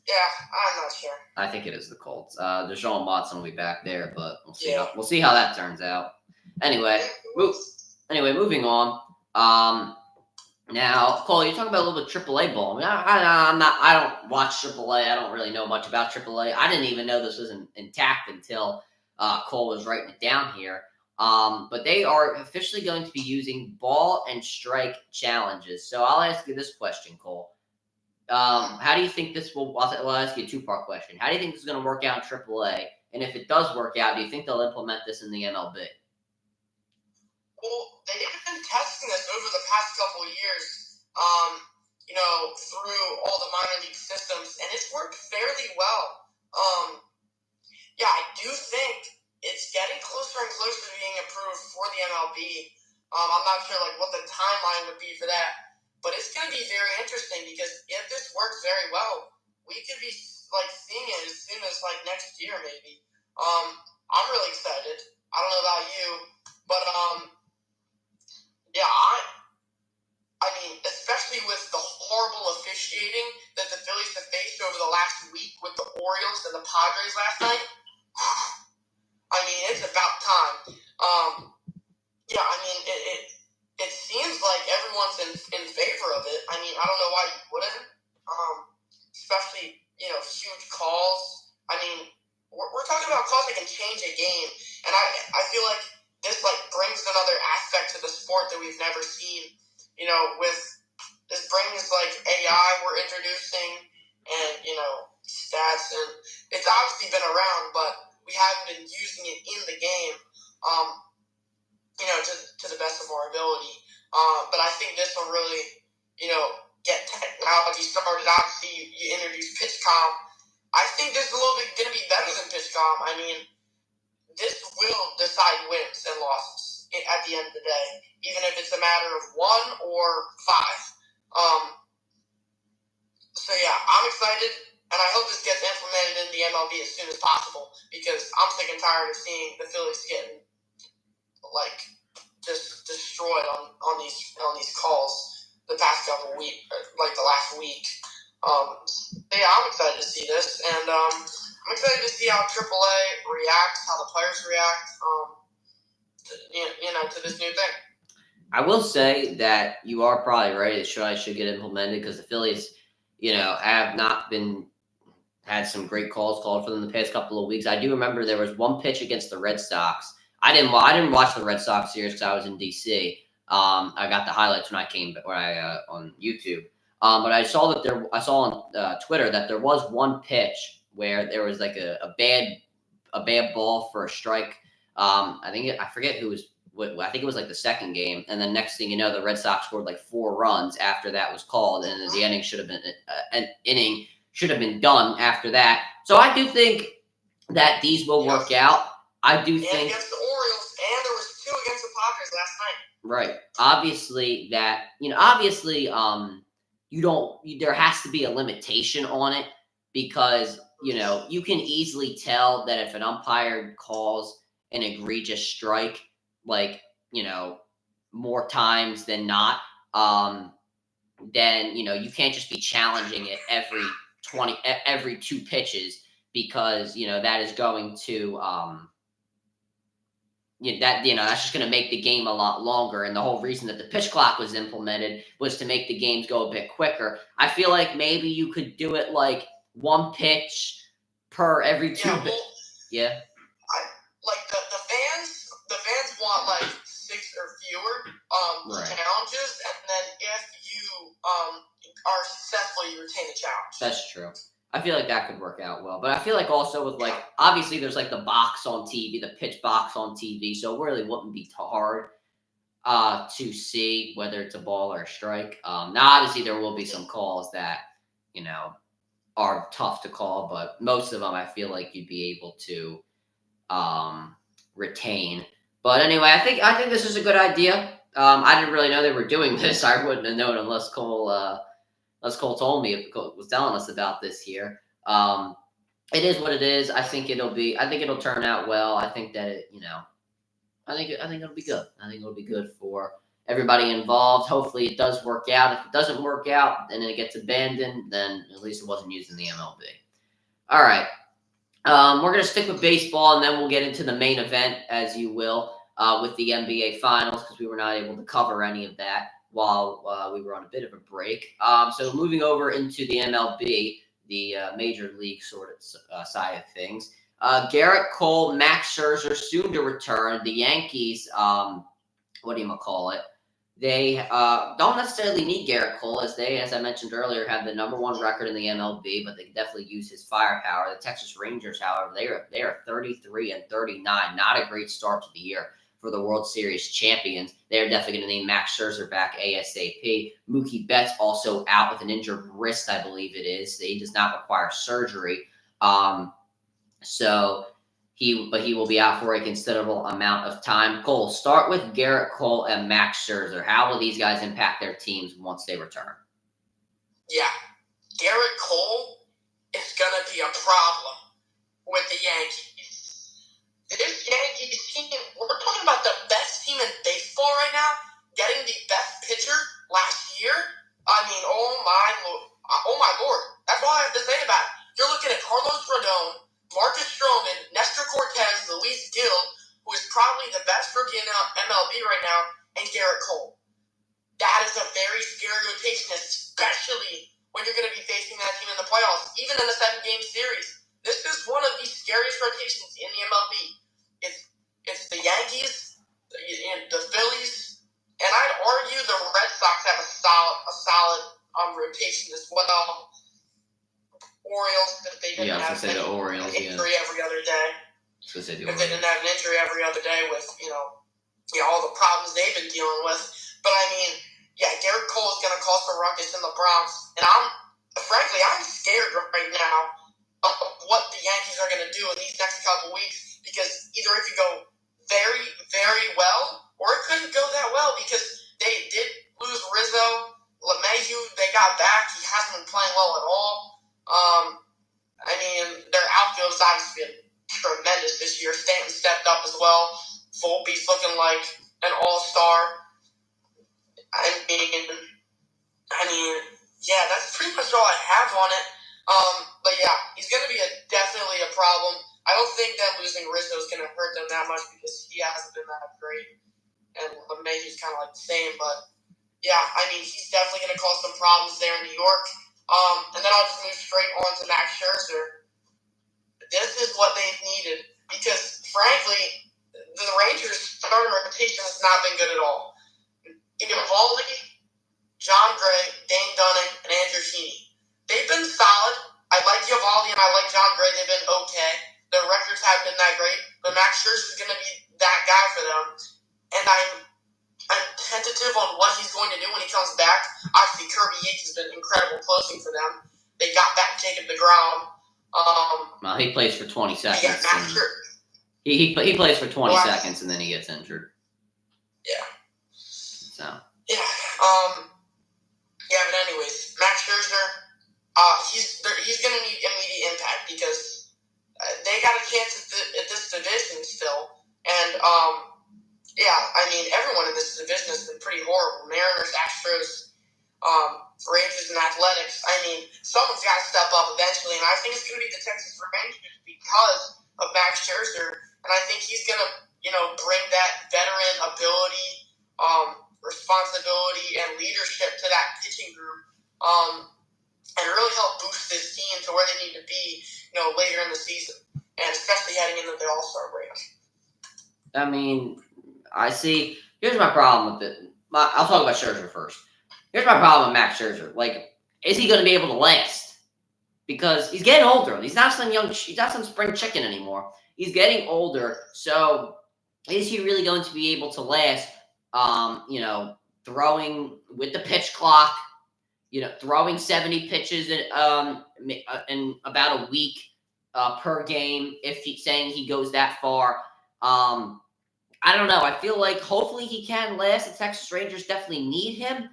Yeah, I'm not sure. I think it is the Colts. Deshaun Watson will be back there, but we'll see how that turns out. Anyway, moving on. Now, Cole, you're talking about a little bit of AAA ball. I mean, I don't watch AAA. I don't really know much about AAA. I didn't even know this was intact until Cole was writing it down here. But they are officially going to be using ball and strike challenges. So I'll ask you this question, Cole. How do you think this will? I'll ask you a two-part question. How do you think this is going to work out in AAA? And if it does work out, do you think they'll implement this in the MLB? Well, they've been testing this over the past couple of years, through all the minor league systems, and it's worked fairly well. I do think it's getting closer and closer to being approved for the MLB. I'm not sure what the timeline would be for that, but it's going to be very interesting because if this works very well, we could be seeing it as soon as next year maybe. I'm really excited. I don't know about you, but I mean, especially with the horrible officiating that the Phillies have faced over the last week with the Orioles and the Padres last night. I mean, it's about time. I mean, it seems like everyone's in favor of it. I mean, I don't know why you wouldn't. Especially, huge calls. I mean, we're talking about calls that can change a game. And I feel like this brings another aspect to the sport that we've never seen. This brings AI we're introducing and, stats, and it's obviously been around, but we haven't been using it in the game, to the best of our ability. But I think this will really, get technology started. Obviously, you introduce PitchCom. I think this is a little bit going to be better than PitchCom. I mean, this will decide wins and losses at the end of the day, even if it's a matter of 1 or 5. I'm excited, and I hope this gets implemented in the MLB as soon as possible because I'm sick and tired of seeing the Phillies getting just destroyed on these calls the past couple weeks, the last week. I'm excited to see this, and I'm excited to see how AAA reacts, how the players react, to this new thing. I will say that you are probably right. It should get implemented because the Phillies, have not had some great calls called for them the past couple of weeks. I do remember there was one pitch against the Red Sox. I didn't watch the Red Sox series because I was in DC. I got the highlights when I on YouTube. But I saw on Twitter that there was one pitch where there was a bad ball for a strike. I forget who was. I think it was the second game, and then next thing you know, the Red Sox scored 4 runs after that was called, and the inning should have been done after that. So I do think that these will work out. I do think against the Orioles, and there was 2 against the Padres last night. Right. Obviously, there has to be a limitation on it because you can easily tell that if an umpire calls an egregious strike, more times than not, then you can't just be challenging it every 2 pitches because that is going to that's just going to make the game a lot longer. And the whole reason that the pitch clock was implemented was to make the games go a bit quicker. I feel like maybe you could do it 1 pitch per every 2. Yeah. The fans want 6 or fewer challenges, and then if you are successful, you retain the challenge. That's true. I feel like that could work out well, but I feel like also with obviously there's the box on TV, the pitch box on TV, so it really wouldn't be hard to see whether it's a ball or a strike. Now obviously there will be some calls that are tough to call, but most of them I feel like you'd be able to retain. But anyway, I think this is a good idea. I didn't really know they were doing this. I wouldn't have known unless Cole told me, was telling us about this here. It is what it is. I think it'll turn out well. I think that I think it'll be good. I think it'll be good for everybody involved. Hopefully it does work out. If it doesn't work out and then it gets abandoned, then at least it wasn't used in the MLB. All right. We're going to stick with baseball, and then we'll get into the main event, as you will, with the NBA Finals, because we were not able to cover any of that while we were on a bit of a break. So moving over into the MLB, the Major League sort of side of things. Garrett Cole, Max Scherzer soon to return. The Yankees, they don't necessarily need Garrett Cole, as I mentioned earlier, have the #1 record in the MLB, but they can definitely use his firepower. The Texas Rangers, however, they are 33-39. Not a great start to the year for the World Series champions. They're definitely going to need Max Scherzer back ASAP. Mookie Betts also out with an injured wrist, I believe it is. He does not require surgery. So he will be out for a considerable amount of time. Cole, start with Garrett Cole and Max Scherzer. How will these guys impact their teams once they return? Yeah, Garrett Cole is going to be a problem with the Yankees. This Yankees team, we're talking about the best team in baseball right now, getting the best pitcher last year. I mean, oh my Lord. That's all I have to say about it. You're looking at Carlos Rodon, Marcus Stroman, Nestor Cortez, Luis Gil, who is probably the best rookie in MLB right now, and Garrett Cole. That is a very scary rotation, especially when you're going to be facing that team in the playoffs, even in a 7-game series. This is one of the scariest rotations in the MLB. It's the Yankees, the Phillies, and I'd argue the Red Sox have a solid rotation as well. Orioles, if they didn't have an injury every other day. If they didn't have an injury every other day with, all the problems they've been dealing with. But I mean, yeah, Garrett Cole is going to cause some ruckus in the Bronx. And I'm scared right now of what the Yankees are going to do in these next couple weeks, because either if you go very, very well, or it couldn't go that well because they did lose Rizzo. LeMahieu, they got back. He hasn't been playing well at all. I mean, their outfield has obviously been tremendous this year. Stanton stepped up as well. Volpe's looking like an all-star. I mean, yeah, that's pretty much all I have on it. But yeah, he's going to be definitely a problem. I don't think that losing Rizzo is going to hurt them that much because he hasn't been that great. And LeMahieu's kind of like the same. But yeah, I mean, he's definitely going to cause some problems there in New York. And then I'll just move straight on to Max Scherzer. This is what they've needed because, frankly, the Rangers' starting rotation has not been good at all. Eovaldi, John Gray, Dane Dunning, and Andrew Heaney. They've been solid. I like Eovaldi and I like John Gray. They've been okay. Their records haven't been that great, but Max Scherzer is going to be that guy for them. And I'm tentative on what he's going to do when he comes back. Obviously, Kirby Yates has been incredible closing for them. They got back Jacob deGrom. Well, he plays for 20 seconds. Yeah, he plays for 20 seconds and then he gets injured. Yeah. So. Yeah. But anyways, Max Scherzer, he's going to need immediate impact because they got a chance at this division still, and yeah, I mean, everyone in this division has been pretty horrible. Mariners, Astros, Rangers, and Athletics. I mean, someone's got to step up eventually, and I think it's going to be the Texas Rangers because of Max Scherzer. And I think he's going to, bring that veteran ability, responsibility, and leadership to that pitching group, and really help boost this team to where they need to be, later in the season, and especially heading into the All-Star break. I mean, I see. Here's my problem with it. I'll talk about Scherzer first. Here's my problem with Max Scherzer. Like, is he going to be able to last? Because he's getting older. He's not some spring chicken anymore. He's getting older. So, is he really going to be able to last? Throwing with the pitch clock. Throwing 70 pitches in about a week per game. If he's saying he goes that far. I don't know. I feel like hopefully he can last. The Texas Rangers definitely need him.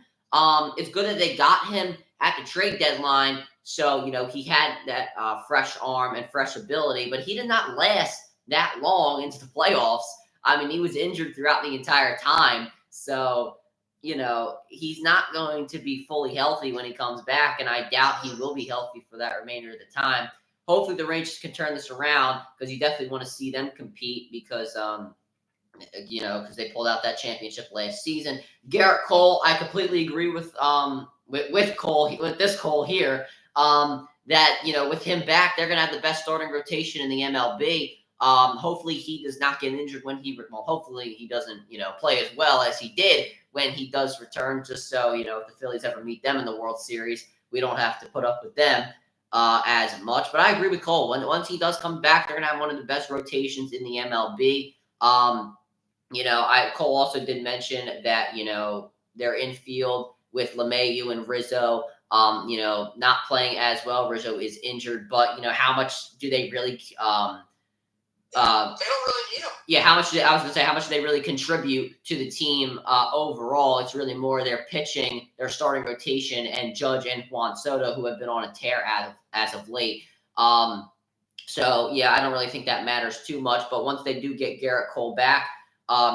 It's good that they got him at the trade deadline. So, he had that fresh arm and fresh ability, but he did not last that long into the playoffs. I mean, he was injured throughout the entire time. So, he's not going to be fully healthy when he comes back, and I doubt he will be healthy for that remainder of the time. Hopefully the Rangers can turn this around because you definitely want to see them compete because because they pulled out that championship last season. Garrett Cole, I completely agree with Cole, with this Cole here. That with him back, they're gonna have the best starting rotation in the MLB. Hopefully he does not get injured hopefully he doesn't play as well as he did when he does return. Just so if the Phillies ever meet them in the World Series, we don't have to put up with them as much. But I agree with Cole. Once he does come back, they're gonna have one of the best rotations in the MLB. Cole also did mention that, their infield with LeMahieu and Rizzo, not playing as well. Rizzo is injured, but, how much do they really, they don't really need him. Yeah, how much do they really contribute to the team overall? It's really more their pitching, their starting rotation, and Judge and Juan Soto, who have been on a tear as of late. So, yeah, I don't really think that matters too much. But once they do get Garrett Cole back,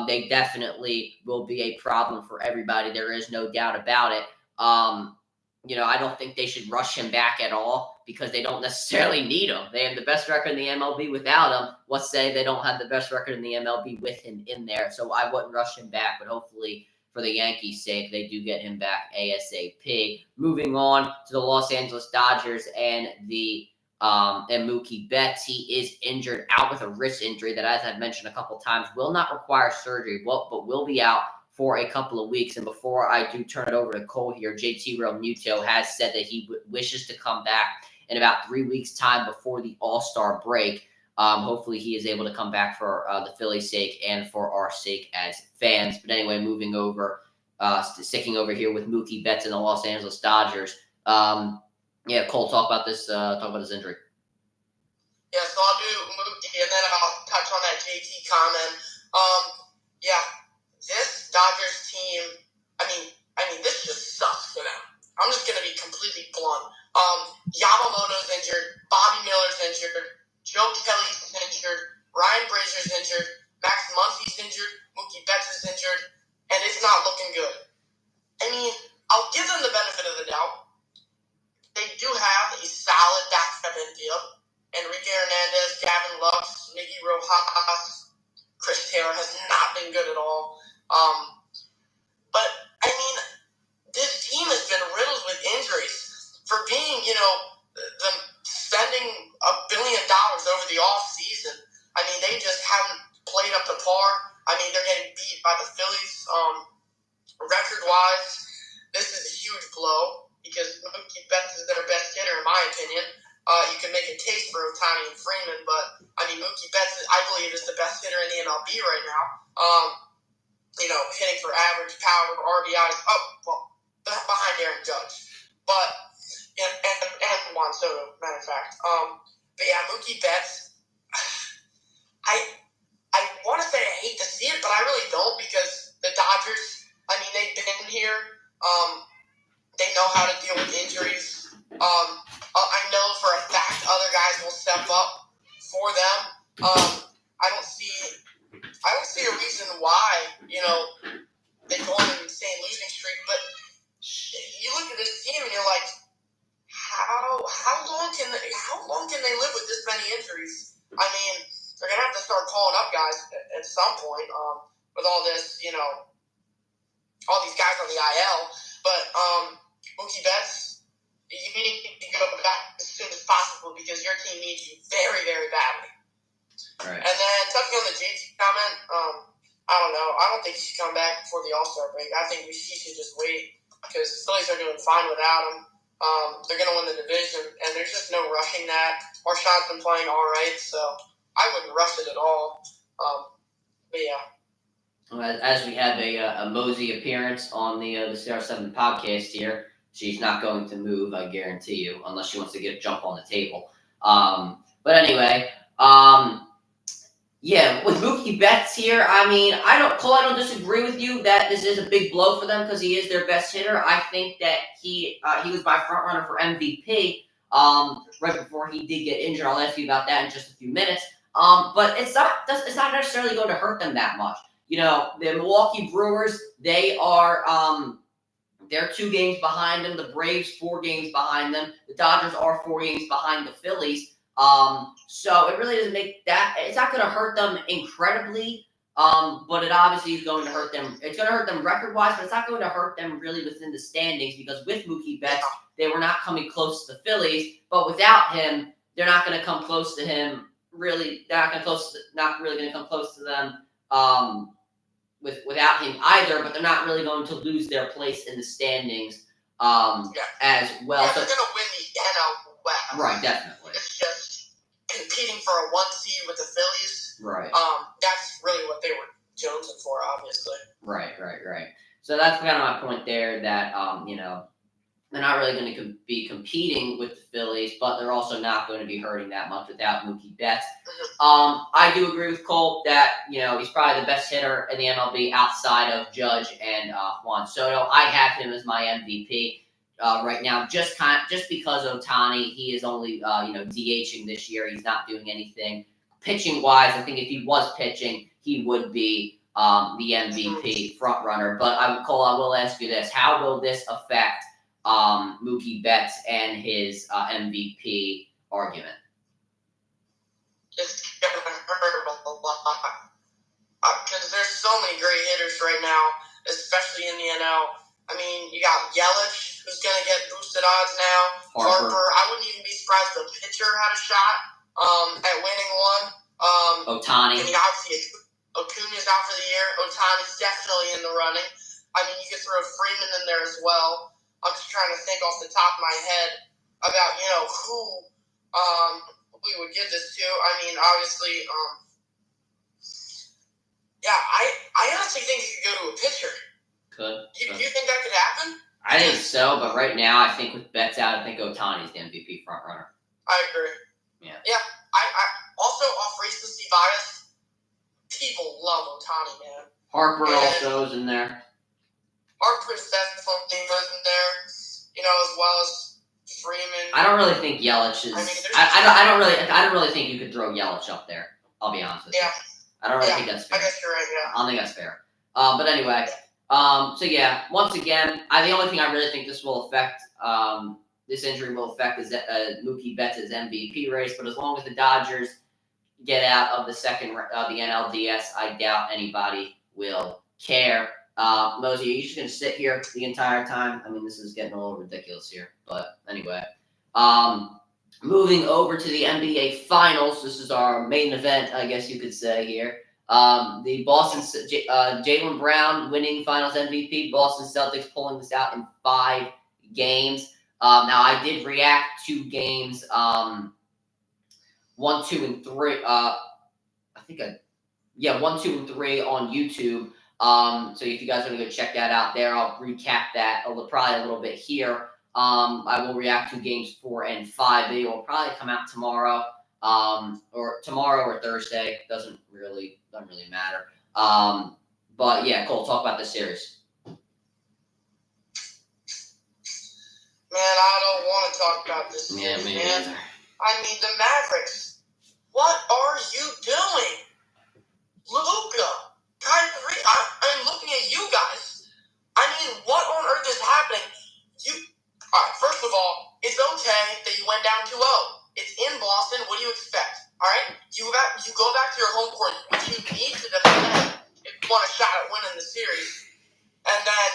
they definitely will be a problem for everybody. There is no doubt about it. I don't think they should rush him back at all because they don't necessarily need him. They have the best record in the MLB without him. Let's say they don't have the best record in the MLB with him in there. So I wouldn't rush him back, but hopefully for the Yankees' sake, they do get him back ASAP. Moving on to the Los Angeles Dodgers and Mookie Betts. He is injured, out with a wrist injury that, as I've mentioned a couple times, will not require surgery, but will be out for a couple of weeks. And before I do turn it over to Cole here, JT Realmuto has said that he wishes to come back in about 3 weeks' time before the All-Star break. Hopefully he is able to come back for the Phillies' sake and for our sake as fans. But anyway, moving over, sticking over here with Mookie Betts and the Los Angeles Dodgers. Cole, talk about this. Talk about his injury. Yeah, so I'll do Mookie, and then I'll touch on that JT comment. This Dodgers team, I mean, this just sucks for them. I'm just gonna be completely blunt. Yamamoto's injured, Bobby Miller's injured, Joe Kelly's injured, Ryan Brazier's injured, Max Muncy's injured, Mookie Betts is injured, and it's not looking good. I mean, I'll give them the benefit of the doubt. They do have a solid backstep infield. Enrique Hernandez, Gavin Lux, Miggy Rojas, Chris Taylor has not been good at all. But, I mean, this team has been riddled with injuries. For being, them spending $1 billion over the offseason, I mean, they just haven't played up to par. I mean, they're getting beat by the Phillies. Record-wise, this is a huge blow because Mookie Betts is their best hitter, in my opinion. You can make a case for Ohtani and Freeman, but, I mean, Mookie Betts, I believe, is the best hitter in the MLB right now. Hitting for average, power, RBIs, behind Aaron Judge. But, and Juan Soto, matter of fact. Mookie Betts, I want to say I hate to see it, but I really don't because the Dodgers, I mean, they've been here. They know how to deal with injuries. I know for a fact other guys will step up for them. I don't see a reason why, they go on an insane losing streak. But you look at this team and you're like, how long can they live with this many injuries? I mean, they're gonna have to start calling up guys at some point. With all this, all these guys on the IL. But Mookie Betts, you need to go back as soon as possible because your team needs you very, very badly. Right. And then touching on the JT comment, I don't know. I don't think he should come back before the All-Star break. I think he should just wait because the Phillies are doing fine without him. They're going to win the division, and there's just no rushing that. Marshawn's been playing all right, so I wouldn't rush it at all. But yeah. As we have a Mosey appearance on the CR7 podcast here, she's not going to move, I guarantee you, unless she wants to get a jump on the table. But anyway, Yeah, with Mookie Betts here, I mean, I don't disagree with you that this is a big blow for them because he is their best hitter. I think that he was my front runner for MVP right before he did get injured. I'll ask you about that in just a few minutes. But it's not necessarily going to hurt them that much. You know, the Milwaukee Brewers, they're 2 games behind them. The Braves 4 games behind them. The Dodgers are 4 games behind the Phillies. So it really doesn't make that. It's not going to hurt them incredibly. But it obviously is going to hurt them. It's going to hurt them record wise, but it's not going to hurt them really within the standings because with Mookie Betts, they were not coming close to the Phillies. But without him, they're not going to come close to him. Really, they're not really going to come close to them. Without him either, but they're not really going to lose their place in the standings as well. Yeah, they're going to win the NL West. Right, definitely. It's just competing for a 1 seed with the Phillies. Right. That's really what they were jonesing for, obviously. Right. So that's kind of my point there that, they're not really going to be competing with the Phillies, but they're also not going to be hurting that much without Mookie Betts. I do agree with Cole that, he's probably the best hitter in the MLB outside of Judge and Juan Soto. I have him as my MVP right now, just because Ohtani, he is only, DHing this year. He's not doing anything. Pitching-wise, I think if he was pitching, he would be the MVP front runner. But, Cole, I will ask you this. How will this affect Mookie Betts and his MVP argument? It's going to hurt a lot. Because there's so many great hitters right now, especially in the NL. I mean, you got Yelich, who's going to get boosted odds now. Harper. I wouldn't even be surprised if the pitcher had a shot at winning one. Ohtani. And obviously, Acuna's out for the year. Ohtani's definitely in the running. I mean, you could throw Freeman in there as well. I'm just trying to think off the top of my head about, who we would give this to. I mean, obviously, I honestly think it could go to a pitcher. Could. You think that could happen? I think so, but right now, I think with Betts out, I think Ohtani's the MVP front runner. I agree. Yeah. Yeah. I also, off recency bias, people love Ohtani, man. Harper also is in there. Harper's definitely in there, as well as Freeman. I don't really think Yelich is. I don't really think you could throw Yelich up there. I'll be honest with you. I don't really think that's fair. I guess you're right. Yeah. I don't think that's fair. But anyway, so yeah. Once again, the only thing I really think this will affect, this injury will affect is Mookie Betts' MVP race. But as long as the Dodgers get out of the the NLDS, I doubt anybody will care. Mosey, are you just going to sit here the entire time? I mean, this is getting a little ridiculous here. But anyway, moving over to the NBA Finals. This is our main event, I guess you could say here. The Boston Jaylen Brown winning Finals MVP. Boston Celtics pulling this out in 5 games. Now, I did react to games 1, 2, and 3. 1, 2, and 3 on YouTube. So if you guys want to go check that out there, I'll recap that probably a little bit here. I will react to games 4 and 5. They will probably come out tomorrow, or Thursday. Doesn't really matter. But yeah, Cole, talk about the series. Man, I don't want to talk about this series, man. I mean, the Mavericks. What are you doing? Luka, Kyrie, I'm looking at you guys. I mean, what on earth is happening? All right, first of all, it's okay that you went down 2-0. It's in Boston. What do you expect? All right? You go back to your home court, which you need to defend if you want a shot at winning the series. And then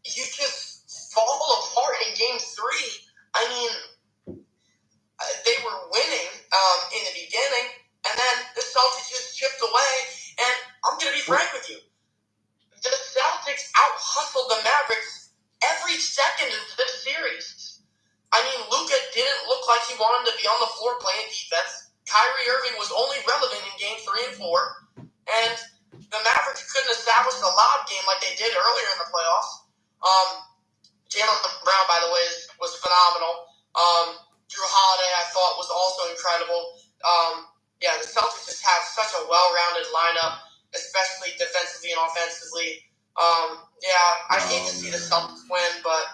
you just fall apart in Game 3. I mean, they were winning in the beginning, and then the Celtics just chipped away. And I'm going to be frank with you. The Celtics out-hustled the Mavericks every second of this series. I mean, Luka didn't look like he wanted to be on the floor playing defense. Kyrie Irving was only relevant in Game 3 and 4. And the Mavericks couldn't establish a lob game like they did earlier in the playoffs. Jaylen Brown, by the way, was phenomenal. Drew Holiday, I thought, was also incredible. yeah, the Celtics just have such a well-rounded lineup, especially defensively and offensively. I hate to see the Celtics win, but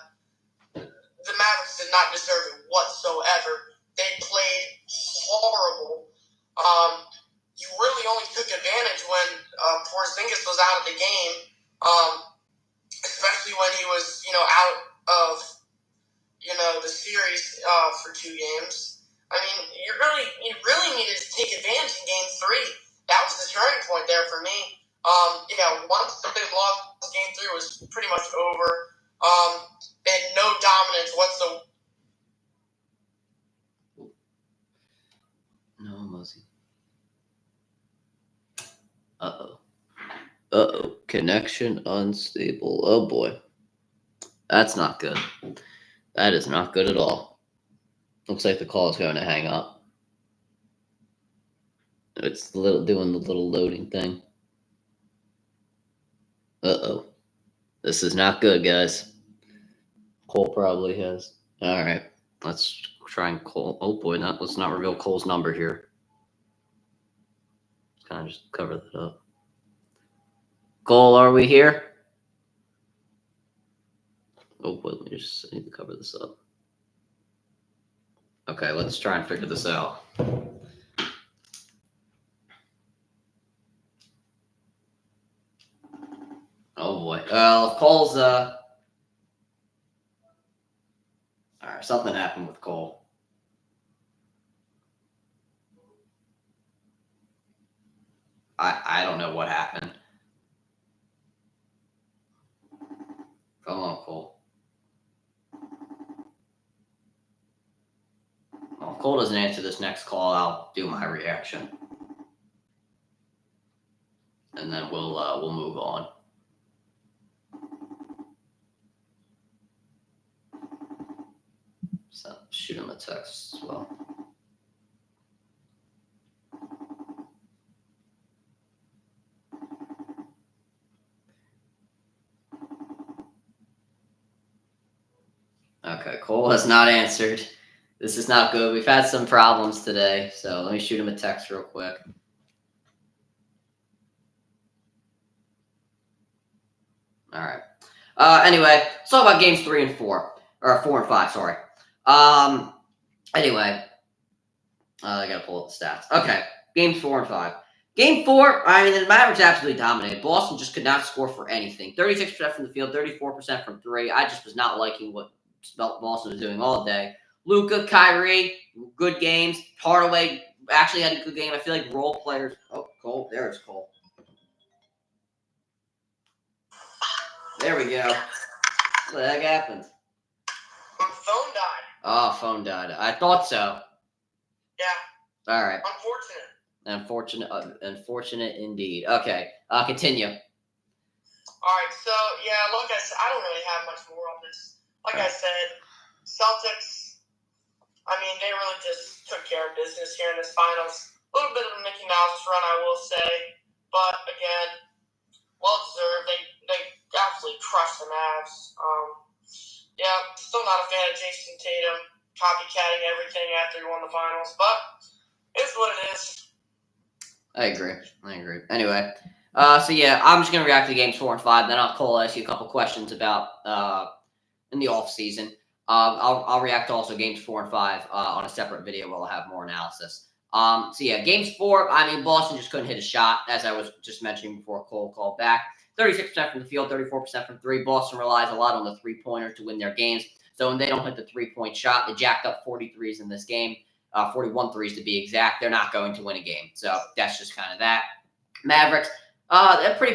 the Mavericks did not deserve it whatsoever. They played horrible. You really only took advantage when Porzingis was out of the game, especially when he was, out of, the series for 2 games. I mean, you really needed to take advantage in Game 3. That was the turning point there for me. Once they lost Game 3, it was pretty much over. They had no dominance whatsoever. No, Mosey. Uh-oh. Connection unstable. Oh, boy. That's not good. That is not good at all. Looks like the call is going to hang up. It's doing the little loading thing. Uh-oh. This is not good, guys. Cole probably has. All right. Let's try and call. Oh, boy. Let's not reveal Cole's number here. Let's kind of just cover that up. Cole, are we here? Oh, boy. I need to cover this up. Okay, let's try and figure this out. Oh boy. Well, Cole's all right, something happened with Cole. I don't know what happened. Come on, Cole. Well, if Cole doesn't answer this next call, I'll do my reaction. And then we'll move on. So shoot him a text as well. Okay, Cole has not answered. This is not good. We've had some problems today, so let me shoot him a text real quick. All right. Anyway, let's talk about games 3 and 4, or 4 and 5. Sorry. Anyway, I gotta pull up the stats. Okay, games 4 and 5. Game 4, I mean, the Mavericks absolutely dominated. Boston just could not score for anything. 36% from the field, 34% from 3. I just was not liking what Boston was doing all day. Luka, Kyrie, good games. Hardaway actually had a good game. I feel like role players. Oh, Cole. There's Cole. There we go. What the heck happened? Phone died. Oh, phone died. I thought so. Yeah. All right. Unfortunate. Unfortunate indeed. Okay. Continue. All right. So, like I said, I don't really have much more on this. Like I said, Celtics, I mean, they really just took care of business here in this finals. A little bit of a Mickey Mouse run, I will say. But, again, well-deserved. They absolutely crushed the Mavs. Still not a fan of Jason Tatum copycatting everything after he won the finals. But it's what it is. I agree. Anyway, I'm just going to react to games 4 and 5. Then I'll ask you a couple questions about in the off season. I'll react to also games 4 and 5 on a separate video where I'll have more analysis. Games 4. I mean, Boston just couldn't hit a shot, as I was just mentioning before Cole called back. 36% from the field, 34% from 3. Boston relies a lot on the 3-pointer to win their games. So when they don't hit the 3-point shot, they jacked up 43s in this game. 41 threes to be exact. They're not going to win a game. So that's just kind of that. Mavericks, a pretty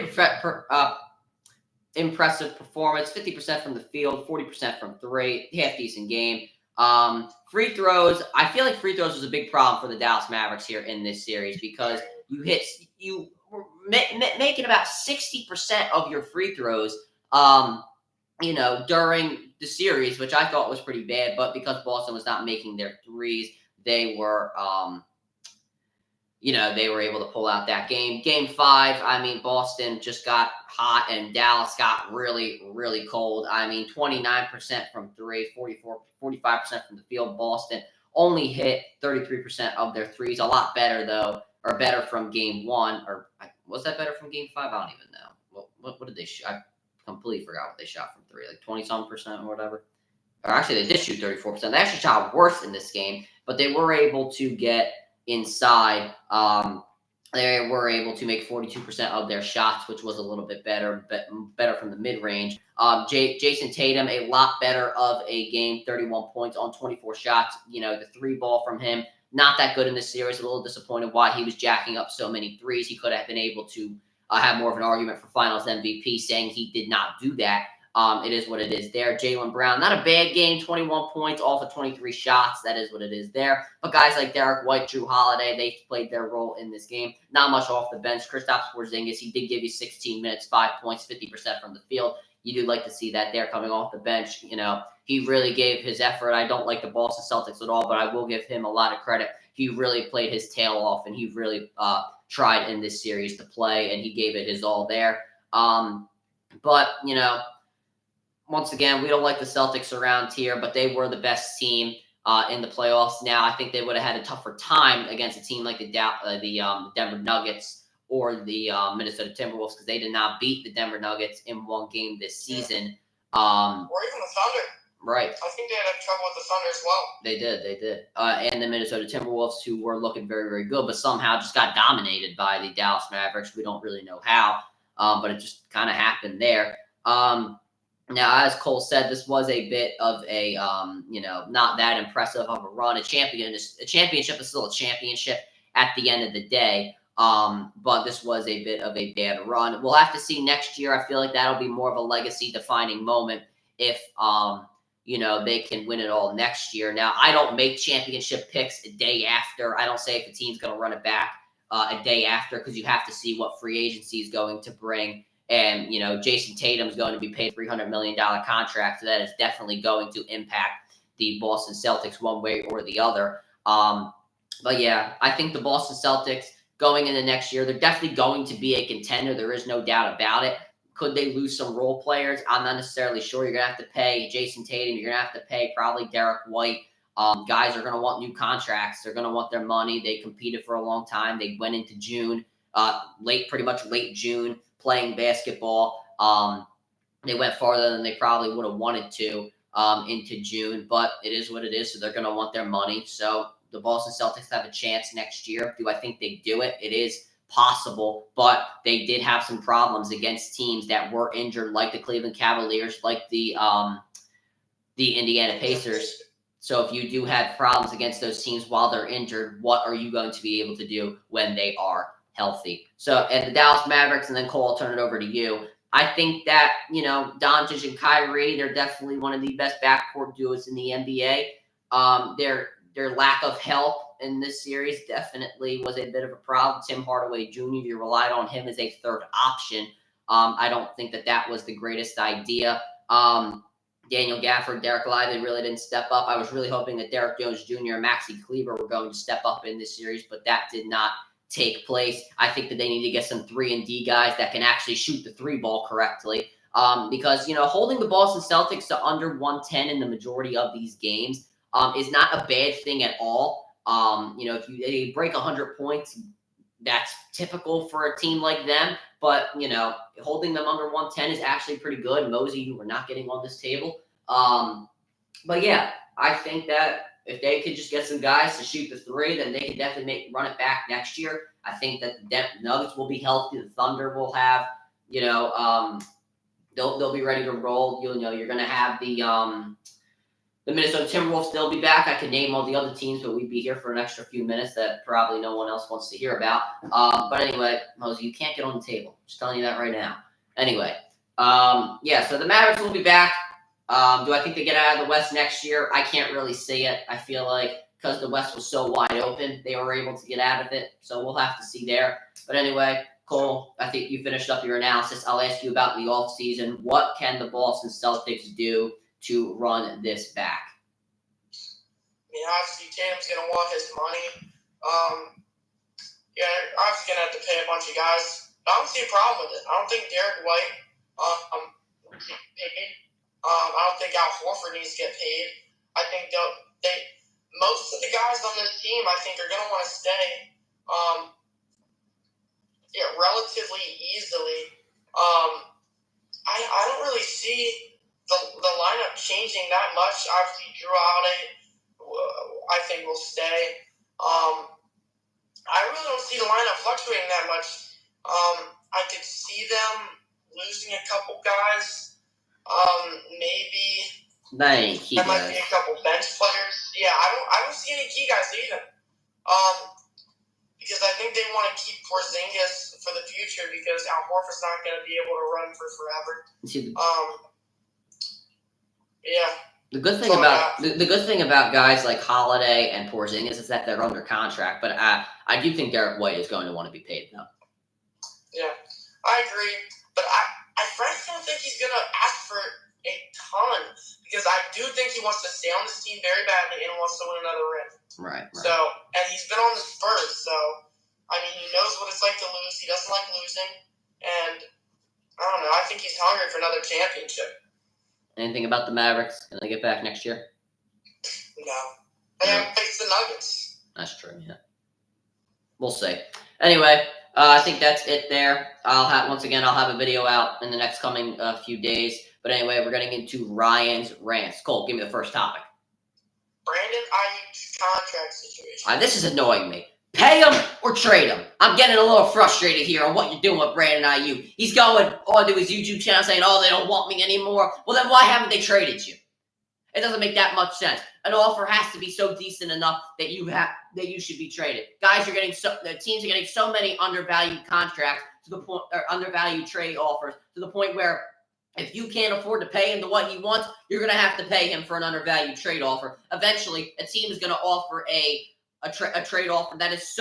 impressive performance. 50% from the field, 40% from 3. Half decent game. Free throws. I feel like free throws was a big problem for the Dallas Mavericks here in this series because you were making about 60% of your free throws, during the series, which I thought was pretty bad. But because Boston was not making their threes, they were, they were able to pull out that game. Game 5, I mean, Boston just got hot and Dallas got really, really cold. I mean, 29% from 3, 45% from the field. Boston only hit 33% of their threes. A lot better, though, or better from game 1. Or was that better from game 5? I don't even know. What did they shoot? I completely forgot what they shot from 3, like 20-some% or whatever. Or actually, they did shoot 34%. They actually shot worse in this game, but they were able to get inside. They were able to make 42% of their shots, which was a little bit better from the mid-range. Jason Tatum, a lot better of a game, 31 points on 24 shots. The 3-ball from him, not that good in this series. A little disappointed why he was jacking up so many threes. He could have been able to have more of an argument for Finals MVP, saying he did not do that. It is what it is there. Jaylen Brown, not a bad game, 21 points off of 23 shots. That is what it is there. But guys like Derek White, Drew Holiday, they played their role in this game. Not much off the bench. Kristaps Porzingis, he did give you 16 minutes, 5 points, 50% from the field. You do like to see that there coming off the bench. He really gave his effort. I don't like the Boston Celtics at all, but I will give him a lot of credit. He really played his tail off, and he really tried in this series to play, and he gave it his all there. But, once again, we don't like the Celtics around here, but they were the best team in the playoffs. Now, I think they would have had a tougher time against a team like the Denver Nuggets or the Minnesota Timberwolves, because they did not beat the Denver Nuggets in one game this season. Or even the Thunder. Right. I think they had trouble with the Thunder as well. They did. And the Minnesota Timberwolves, who were looking very, very good, but somehow just got dominated by the Dallas Mavericks. We don't really know how, but it just kind of happened there. Now, as Cole said, this was a bit of a, not that impressive of a run. A championship is still a championship at the end of the day. But this was a bit of a bad run. We'll have to see next year. I feel like that'll be more of a legacy-defining moment if, they can win it all next year. Now, I don't make championship picks a day after. I don't say if the team's going to run it back a day after, because you have to see what free agency is going to bring. And, Jason Tatum's going to be paid a $300 million contract, so that is definitely going to impact the Boston Celtics one way or the other. But, yeah, I think the Boston Celtics going into next year, they're definitely going to be a contender. There is no doubt about it. Could they lose some role players? I'm not necessarily sure. You're going to have to pay Jason Tatum. You're going to have to pay probably Derek White. Guys are going to want new contracts. They're going to want their money. They competed for a long time. They went into June, pretty much late June, playing basketball. They went farther than they probably would have wanted to into June, but it is what it is, so they're going to want their money. So the Boston Celtics have a chance next year. Do I think they do it? It is possible, but they did have some problems against teams that were injured, like the Cleveland Cavaliers, like the Indiana Pacers. So if you do have problems against those teams while they're injured, what are you going to be able to do when they are healthy? So at the Dallas Mavericks, and then Cole, I'll turn it over to you. I think that, Doncic and Kyrie, they're definitely one of the best backcourt duos in the NBA. Their lack of help in this series definitely was a bit of a problem. Tim Hardaway Jr., you relied on him as a third option. I don't think that was the greatest idea. Daniel Gafford, Derek Lively really didn't step up. I was really hoping that Derek Jones Jr. and Maxi Kleber were going to step up in this series, but that did not take place. I think that they need to get some 3-and-D guys that can actually shoot the 3-ball correctly. Because, holding the Boston Celtics to under 110 in the majority of these games is not a bad thing at all. If they break 100 points, that's typical for a team like them. But, holding them under 110 is actually pretty good. Mosey, you were not getting on this table. But, yeah, I think that if they could just get some guys to shoot the 3, then they can definitely run it back next year. I think that the Nuggets will be healthy. The Thunder will have, they'll be ready to roll. You're going to have the Minnesota Timberwolves, they'll be back. I could name all the other teams, but we'd be here for an extra few minutes that probably no one else wants to hear about. But anyway, Mosey, you can't get on the table. Just telling you that right now. Anyway, so the Mavericks will be back. Do I think they get out of the West next year? I can't really see it. I feel like because the West was so wide open, they were able to get out of it. So we'll have to see there. But anyway, Cole, I think you finished up your analysis. I'll ask you about the offseason. What can the Boston Celtics do to run this back? Obviously, Tatum's going to want his money. Obviously going to have to pay a bunch of guys. I don't see a problem with it. I don't think Derek White paid. I don't think Al Horford needs to get paid. I think most of the guys on this team, I think, are going to want to stay relatively easily. I don't really see the lineup changing that much. Obviously, Drew Holiday, I think, will stay. I really don't see the lineup fluctuating that much. I could see them losing a couple guys. Maybe there might be a couple bench players. Yeah, I don't see any key guys leaving. Because I think they want to keep Porzingis for the future because Al Horford's not going to be able to run for forever. Yeah. The good thing about guys like Holiday and Porzingis is that they're under contract, but I do think Derek White is going to want to be paid though. Yeah, I agree, but I frankly don't think he's going to ask for a ton because I do think he wants to stay on this team very badly and wants to win another ring. Right. So, and he's been on the Spurs, so I mean, he knows what it's like to lose. He doesn't like losing, and I don't know. I think he's hungry for another championship. Anything about the Mavericks? Can they get back next year? No. They haven't faced the Nuggets. That's true, yeah. We'll see. Anyway, I think that's it there. I'll have a video out in the next coming few days. But anyway, we're getting into Ryan's rants. Cole, give me the first topic. Brandon Ayuk's contract situation. This is annoying me. Pay him or trade him. I'm getting a little frustrated here on what you're doing with Brandon Ayuk. He's going onto his YouTube channel saying, "Oh, they don't want me anymore." Well, then why haven't they traded you? It doesn't make that much sense. An offer has to be so decent enough that you should be traded. Guys are getting the teams are getting so many undervalued contracts to the point, or undervalued trade offers to the point where if you can't afford to pay him to what he wants, you're going to have to pay him for an undervalued trade offer. Eventually, a team is going to offer a trade offer that is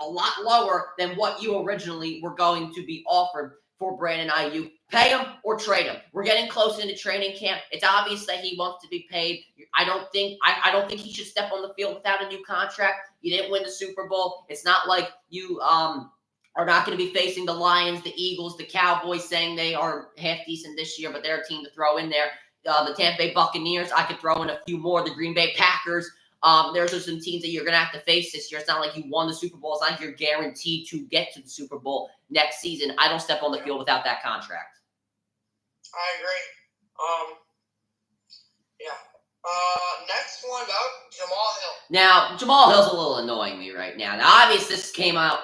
a lot lower than what you originally were going to be offered for Brandon Ayuk. Pay him or trade him. We're getting close into training camp. It's obvious that he wants to be paid. I don't think he should step on the field without a new contract. You didn't win the Super Bowl. It's not like you are not going to be facing the Lions, the Eagles, the Cowboys, saying they are half decent this year, but they're a team to throw in there. The Tampa Bay Buccaneers, I could throw in a few more. The Green Bay Packers. There's just some teams that you're going to have to face this year. It's not like you won the Super Bowl. It's not like you're guaranteed to get to the Super Bowl next season. I don't step on the field without that contract. I agree. Next one up, Jamal Hill. Now, Jamal Hill's a little annoying me right now. Now, obviously, this came out,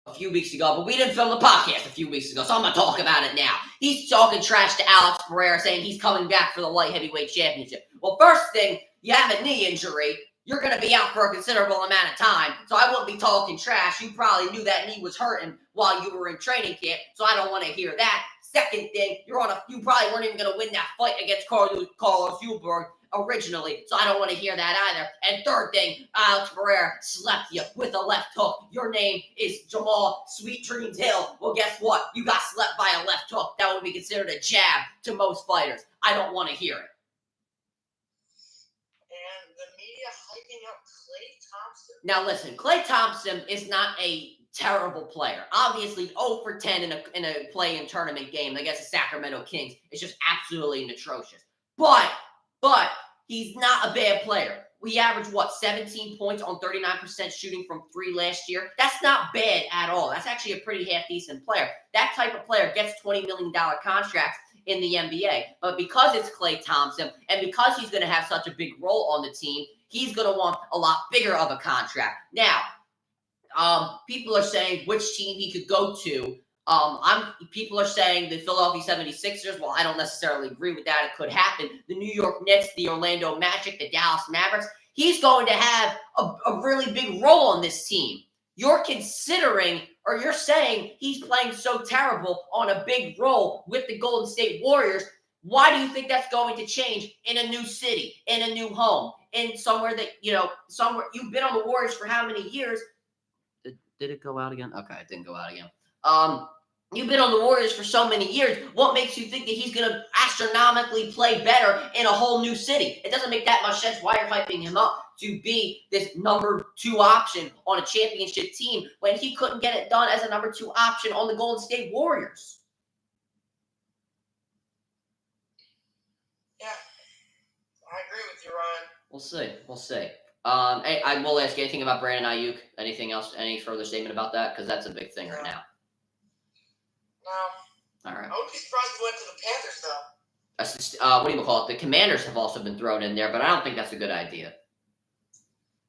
a few weeks ago, but we didn't film the podcast a few weeks ago, so I'm going to talk about it now. He's talking trash to Alex Pereira, saying he's coming back for the light heavyweight championship. Well, first thing, you have a knee injury. You're going to be out for a considerable amount of time, so I wouldn't be talking trash. You probably knew that knee was hurting while you were in training camp, so I don't want to hear that. Second thing, you probably weren't even going to win that fight against Carlos Ulberg originally, so I don't want to hear that either. And third thing, Alex Pereira slapped you with a left hook. Your name is Jamal Sweet Dreams Hill. Well, guess what? You got slapped by a left hook. That would be considered a jab to most fighters. I don't want to hear it. And the media hyping up Klay Thompson. Now listen, Klay Thompson is not a terrible player. Obviously, 0 for 10 in a play-in tournament game against the Sacramento Kings is just absolutely atrocious. But he's not a bad player. We averaged, 17 points on 39% shooting from three last year? That's not bad at all. That's actually a pretty half-decent player. That type of player gets $20 million contracts in the NBA. But because it's Klay Thompson, and because he's going to have such a big role on the team, he's going to want a lot bigger of a contract. Now, people are saying which team he could go to. People are saying the Philadelphia 76ers. Well, I don't necessarily agree with that. It could happen. The New York Knicks, the Orlando Magic, the Dallas Mavericks. He's going to have a really big role on this team. You're considering, or you're saying he's playing so terrible on a big role with the Golden State Warriors. Why do you think that's going to change in a new city, in a new home, in somewhere that, somewhere you've been on the Warriors for how many years? Did it go out again? Okay, it didn't go out again. You've been on the Warriors for so many years. What makes you think that he's going to astronomically play better in a whole new city? It doesn't make that much sense why you're hyping him up to be this number 2 option on a championship team when he couldn't get it done as a number 2 option on the Golden State Warriors. Yeah, I agree with you, Ryan. We'll see. We'll see. Hey, I will ask anything about Brandon Ayuk. Anything else? Any further statement about that? Because that's a big thing right now. No. All right. I would be surprised if he went to the Panthers, though. What do you call it? The Commanders have also been thrown in there, but I don't think that's a good idea.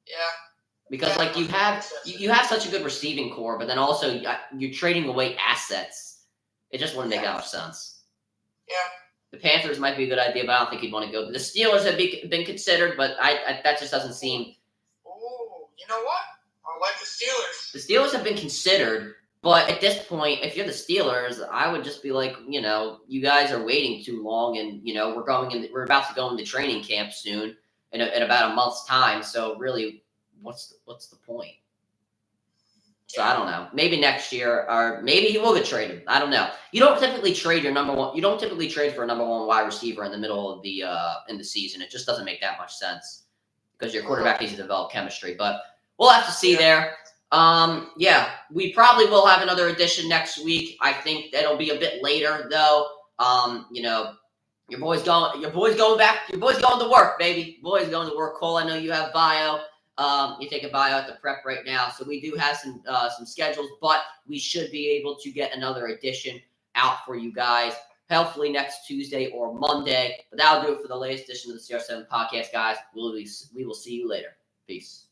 Yeah. Because like you have such a good receiving core, but then also you're trading away assets. It just wouldn't make that much sense. Yeah. The Panthers might be a good idea, but I don't think he'd want to go. The Steelers have been considered, but I that just doesn't seem. Ooh, you know what? I like the Steelers. The Steelers have been considered, but at this point, if you're the Steelers, I would just be like, you guys are waiting too long, and we're about to go into training camp soon in about a month's time. So really, what's the point? So I don't know. Maybe next year, or maybe he will get traded. I don't know. You don't typically trade your number one. You don't typically trade for a number one wide receiver in the middle of the in the season. It just doesn't make that much sense because your quarterback needs to develop chemistry. But we'll have to see there. Yeah, we probably will have another edition next week. I think that'll be a bit later though. Your boy's going back. Your boy's going to work, baby. Boy's going to work. Cole, I know you have bio. You're taking bio at the prep right now, so we do have some schedules, but we should be able to get another edition out for you guys, hopefully next Tuesday or Monday. But that'll do it for the latest edition of the CR7 podcast, guys. We will see you later. Peace.